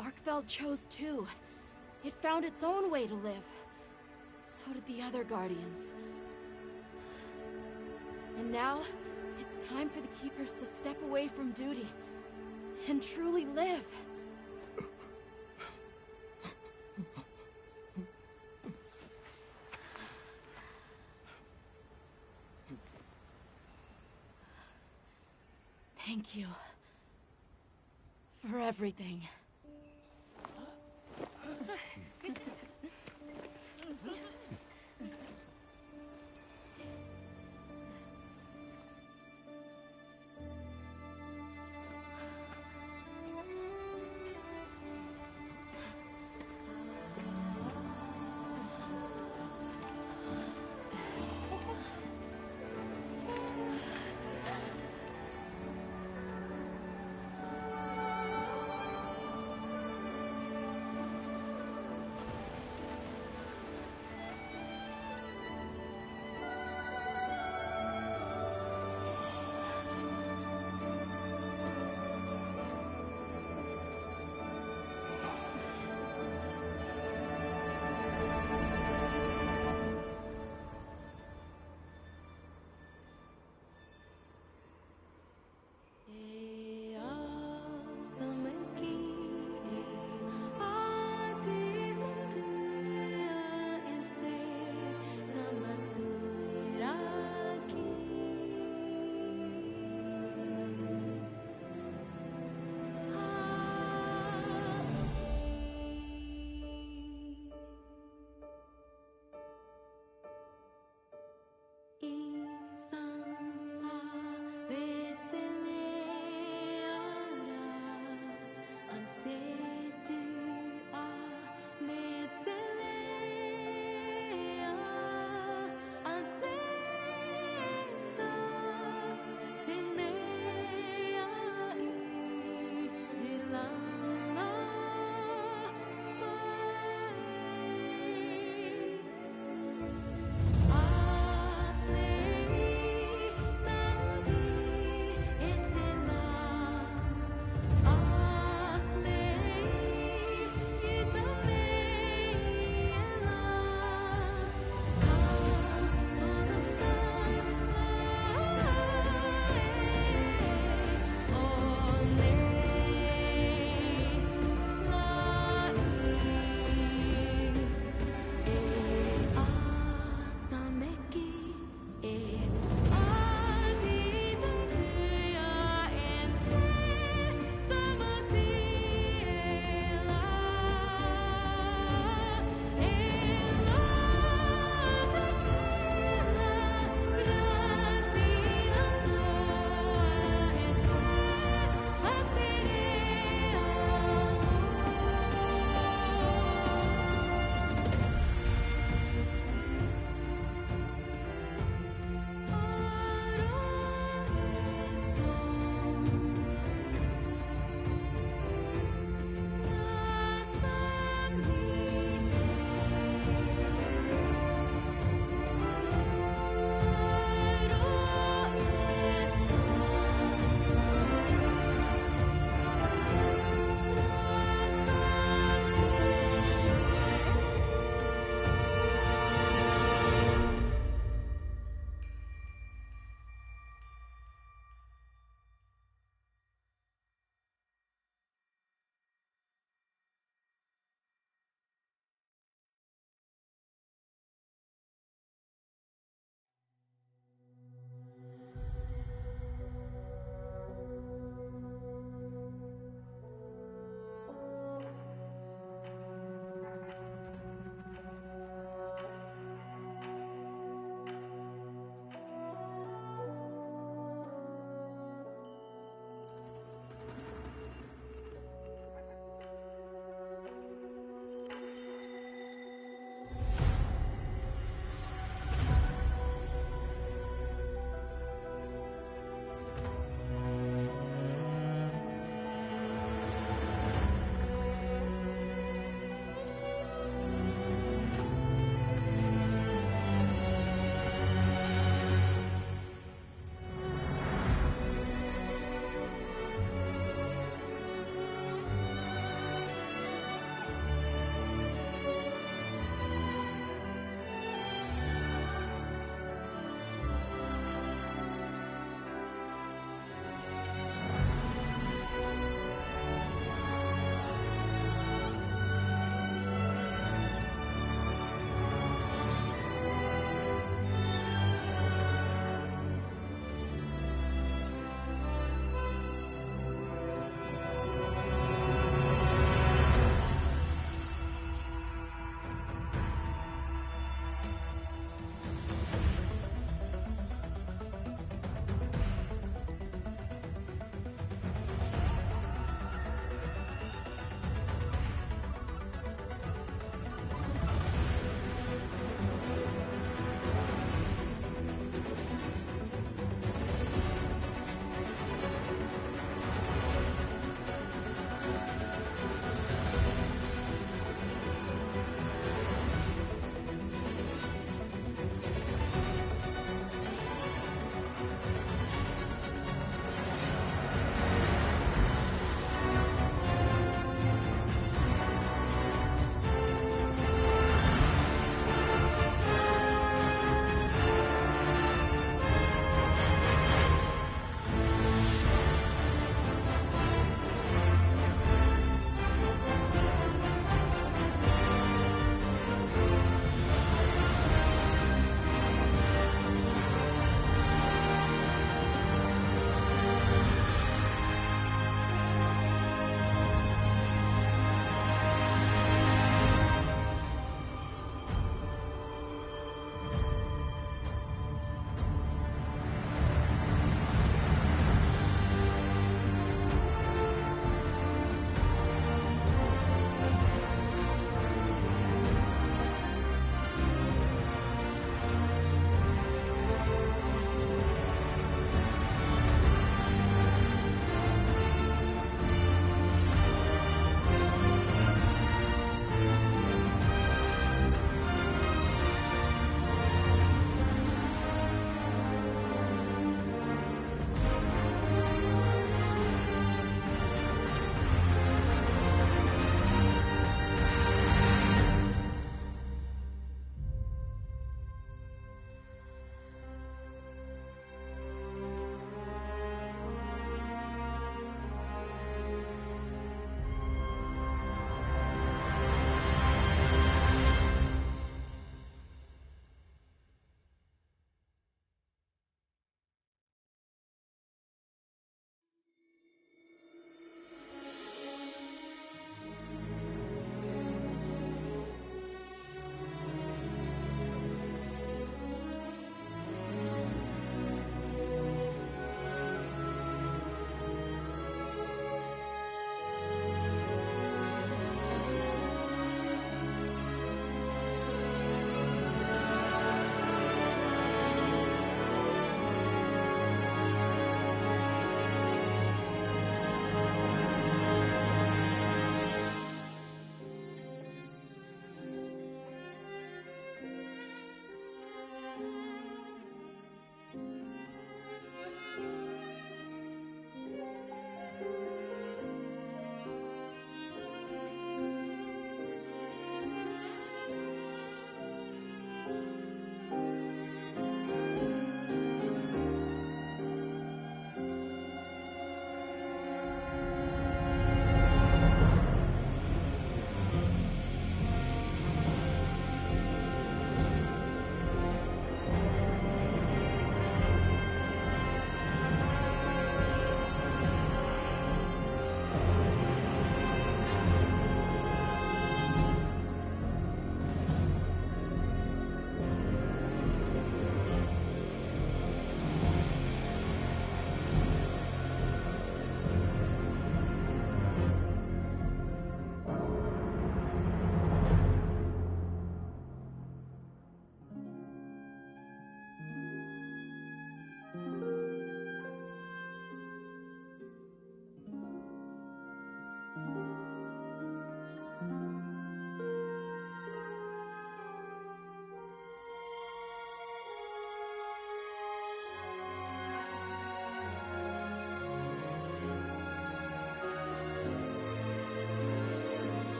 Arkfeld chose too. It found its own way to live. So did the other Guardians. And now, it's time for the Keepers to step away from duty and truly live. Thank you for everything.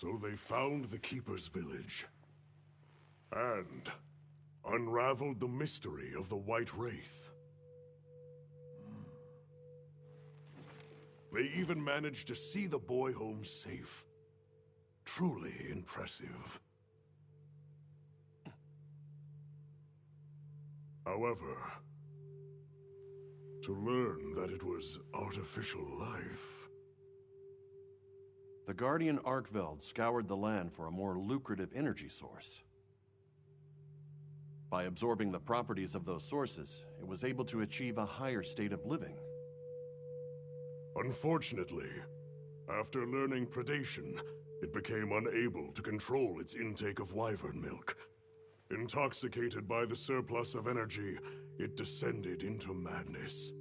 So they found the Keeper's village. And unraveled the mystery of the White Wraith. They even managed to see the boy home safe. Truly impressive. However, to learn that it was artificial life... The Guardian Arkveld scoured the land for a more lucrative energy source. By absorbing the properties of those sources, it was able to achieve a higher state of living. Unfortunately, after learning predation, it became unable to control its intake of wyvern milk. Intoxicated by the surplus of energy, it descended into madness.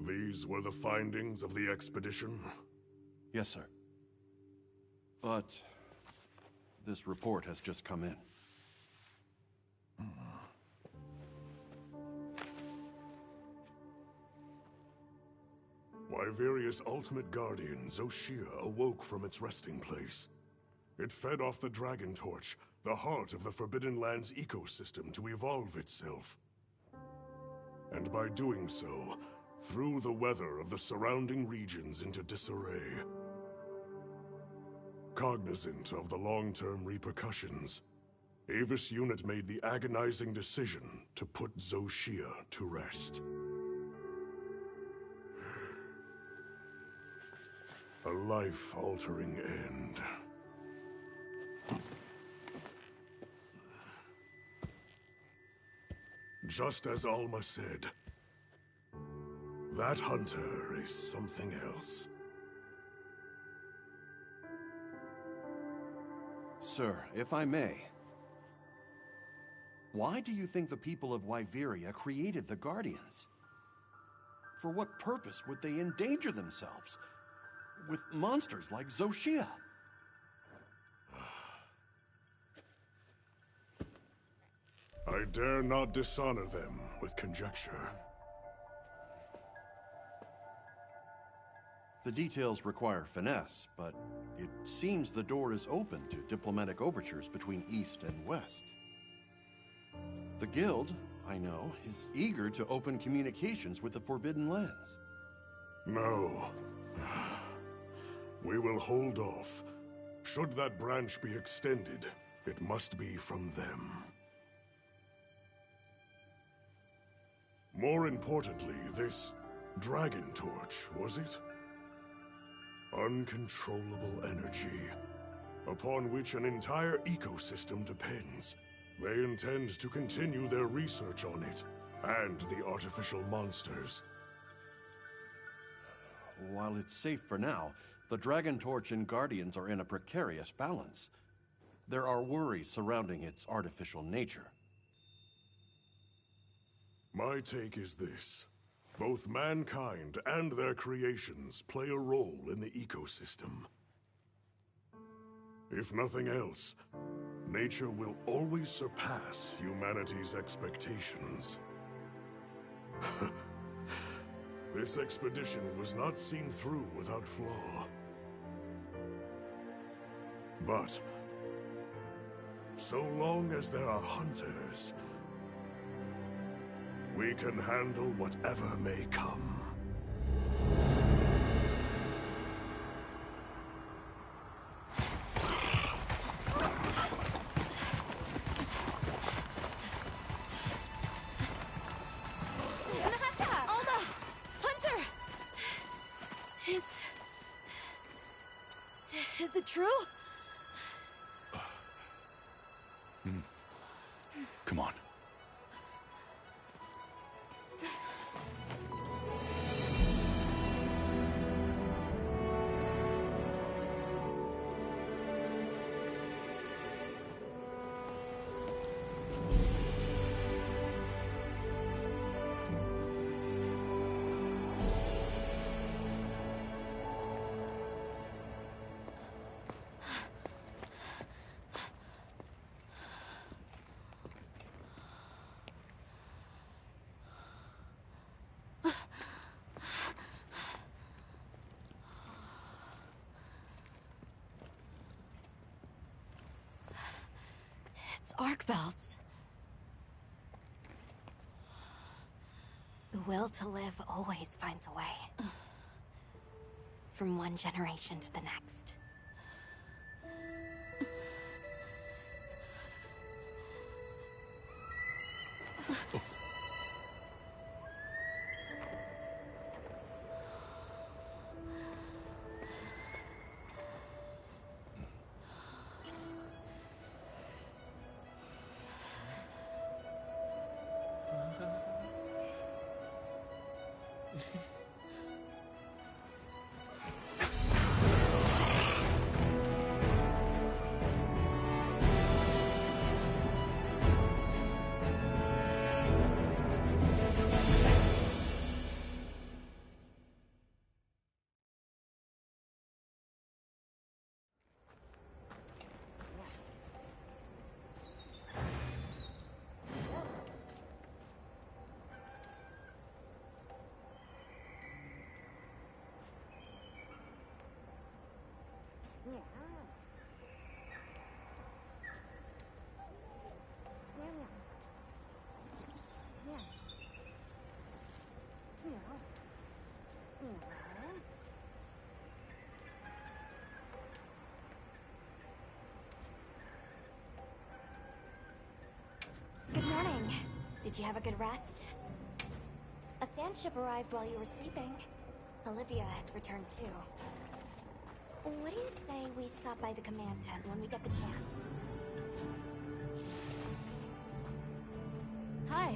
These were the findings of the expedition? Yes, sir. But this report has just come in. Wyveria's ultimate guardian, Zoshia, awoke from its resting place. It fed off the Dragon Torch, the heart of the Forbidden Lands ecosystem, to evolve itself. And by doing so, threw the weather of the surrounding regions into disarray. Cognizant of the long-term repercussions, Avis Unit made the agonizing decision to put Zoshia to rest. A life-altering end. Just as Alma said, that hunter is something else. Sir, if I may, why do you think the people of Wyveria created the Guardians? For what purpose would they endanger themselves with monsters like Zoshia? I dare not dishonor them with conjecture. The details require finesse, but it seems the door is open to diplomatic overtures between East and West. The Guild, I know, is eager to open communications with the Forbidden Lands. No. We will hold off. Should that branch be extended, it must be from them. More importantly, this Dragon Torch, was it? Uncontrollable energy, upon which an entire ecosystem depends. They intend to continue their research on it, and the artificial monsters. While it's safe for now, the Dragon Torch and Guardians are in a precarious balance. There are worries surrounding its artificial nature. My take is this. Both mankind and their creations play a role in the ecosystem. If nothing else, nature will always surpass humanity's expectations. This expedition was not seen through without flaw. But so long as there are hunters, we can handle whatever may come. Alma! Hunter! Is it true? Come on. Arc belts. The will to live always finds a way. From one generation to the next. Good morning. Did you have a good rest? A sand ship arrived while you were sleeping. Olivia has returned too. What do you say we stop by the command tent when we get the chance? Hi.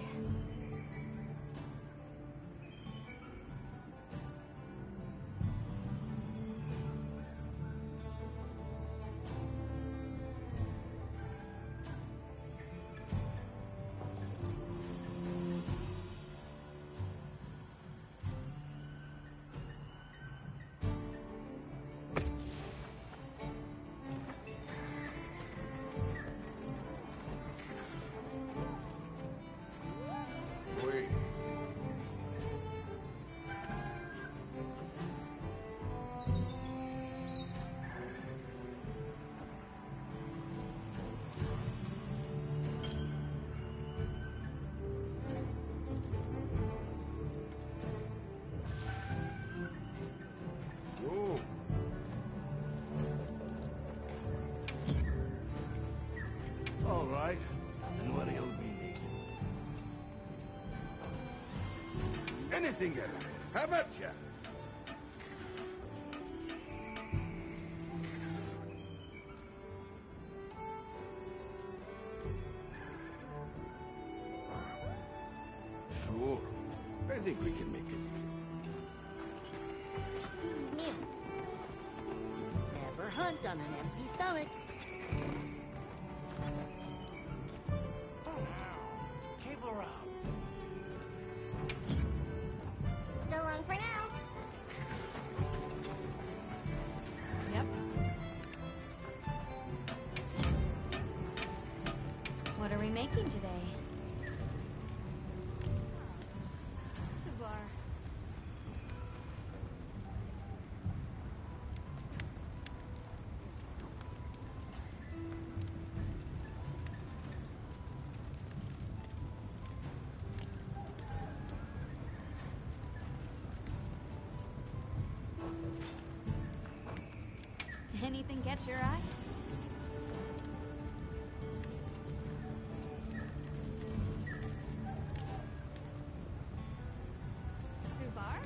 All right. And what do you mean? Anything at all. How about ya? Sure. I think we can make it. Never hunt on an empty stomach. Keep around. So long for now. Yep. What are we making today? Suvar. Anything catch your eye? Suvar?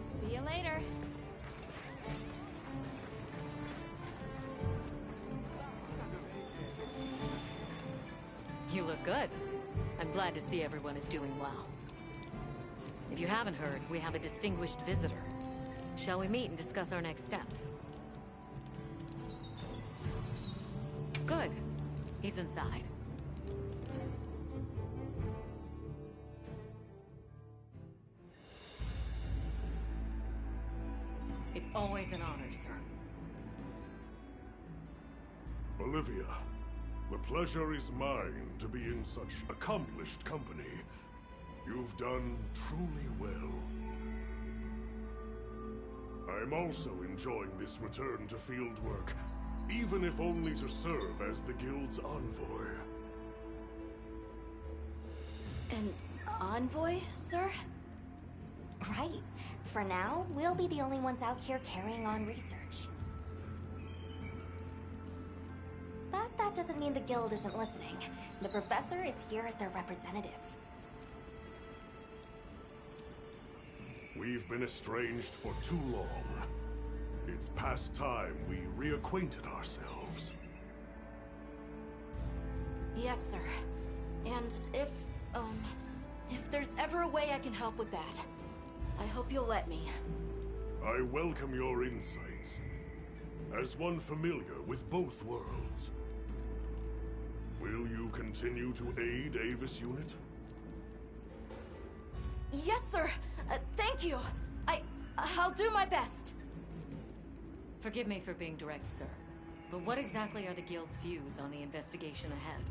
See you later. You look good. I'm glad to see everyone is doing well. If you haven't heard, we have a distinguished visitor. Shall we meet and discuss our next steps? Good. He's inside. It's always an honor, sir. Olivia, The pleasure is mine to be in such accomplished company. You've done truly well. I'm also enjoying this return to field work, even if only to serve as the Guild's envoy. An envoy, sir? Right. For now, we'll be the only ones out here carrying on research. But that doesn't mean the Guild isn't listening. The Professor is here as their representative. We've been estranged for too long. It's past time we reacquainted ourselves. Yes, sir. And if there's ever a way I can help with that, I hope you'll let me. I welcome your insights. As one familiar with both worlds, will you continue to aid Avis Unit? Yes, sir. Thank you. I'll do my best. Forgive me for being direct, sir. But what exactly are the Guild's views on the investigation ahead?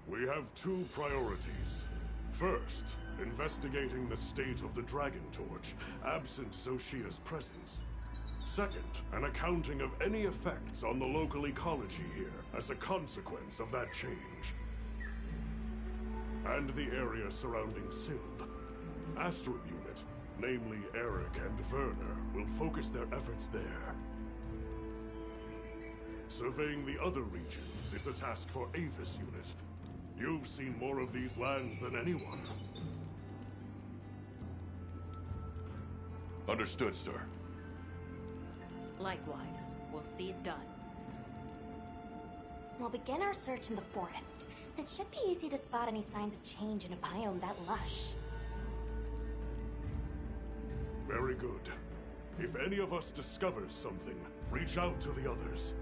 We have two priorities. First, investigating the state of the Dragon Torch, absent Zoshia's presence. Second, an accounting of any effects on the local ecology here as a consequence of that change. And the area surrounding Sindh. Astrum Unit, namely Eric and Werner, will focus their efforts there. Surveying the other regions is a task for Avis Unit. You've seen more of these lands than anyone. Understood, sir. Likewise. We'll see it done. We'll begin our search in the forest. It should be easy to spot any signs of change in a biome that lush. Very good. If any of us discovers something, reach out to the others.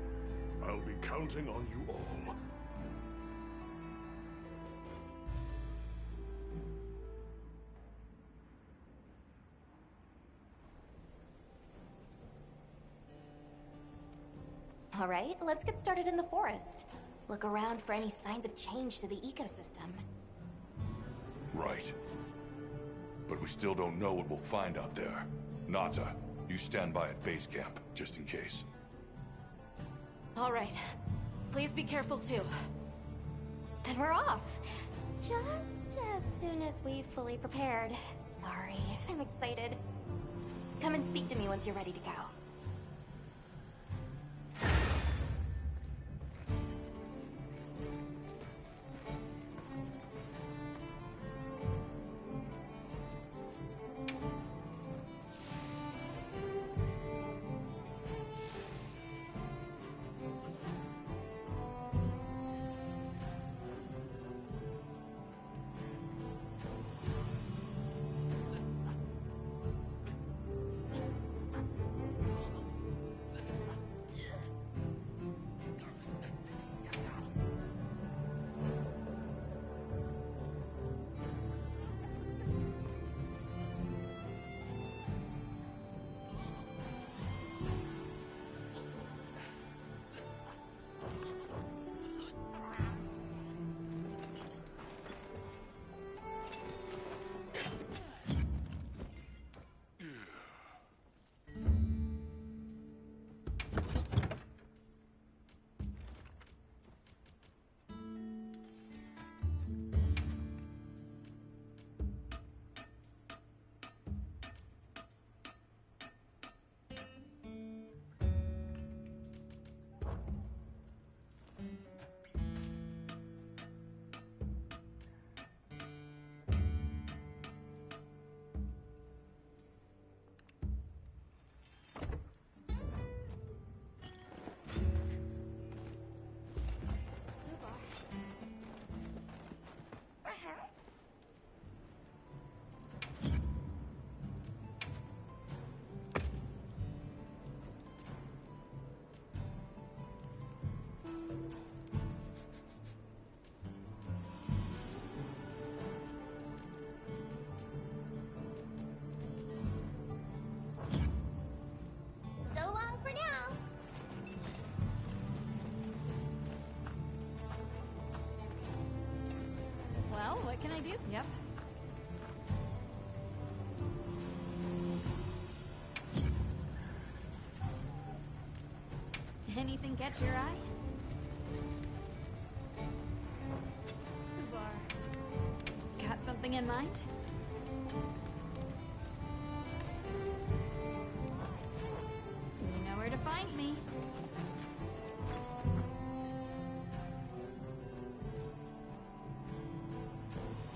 I'll be counting on you all. All right, let's get started in the forest. Look around for any signs of change to the ecosystem. Right. But we still don't know what we'll find out there. Nata, you stand by at base camp, just in case. All right. Please be careful too. Then we're off. Just as soon as we've fully prepared. Sorry, I'm excited. Come and speak to me once you're ready to go. What can I do? Yep. Anything catch your eye? Subar. Got something in mind?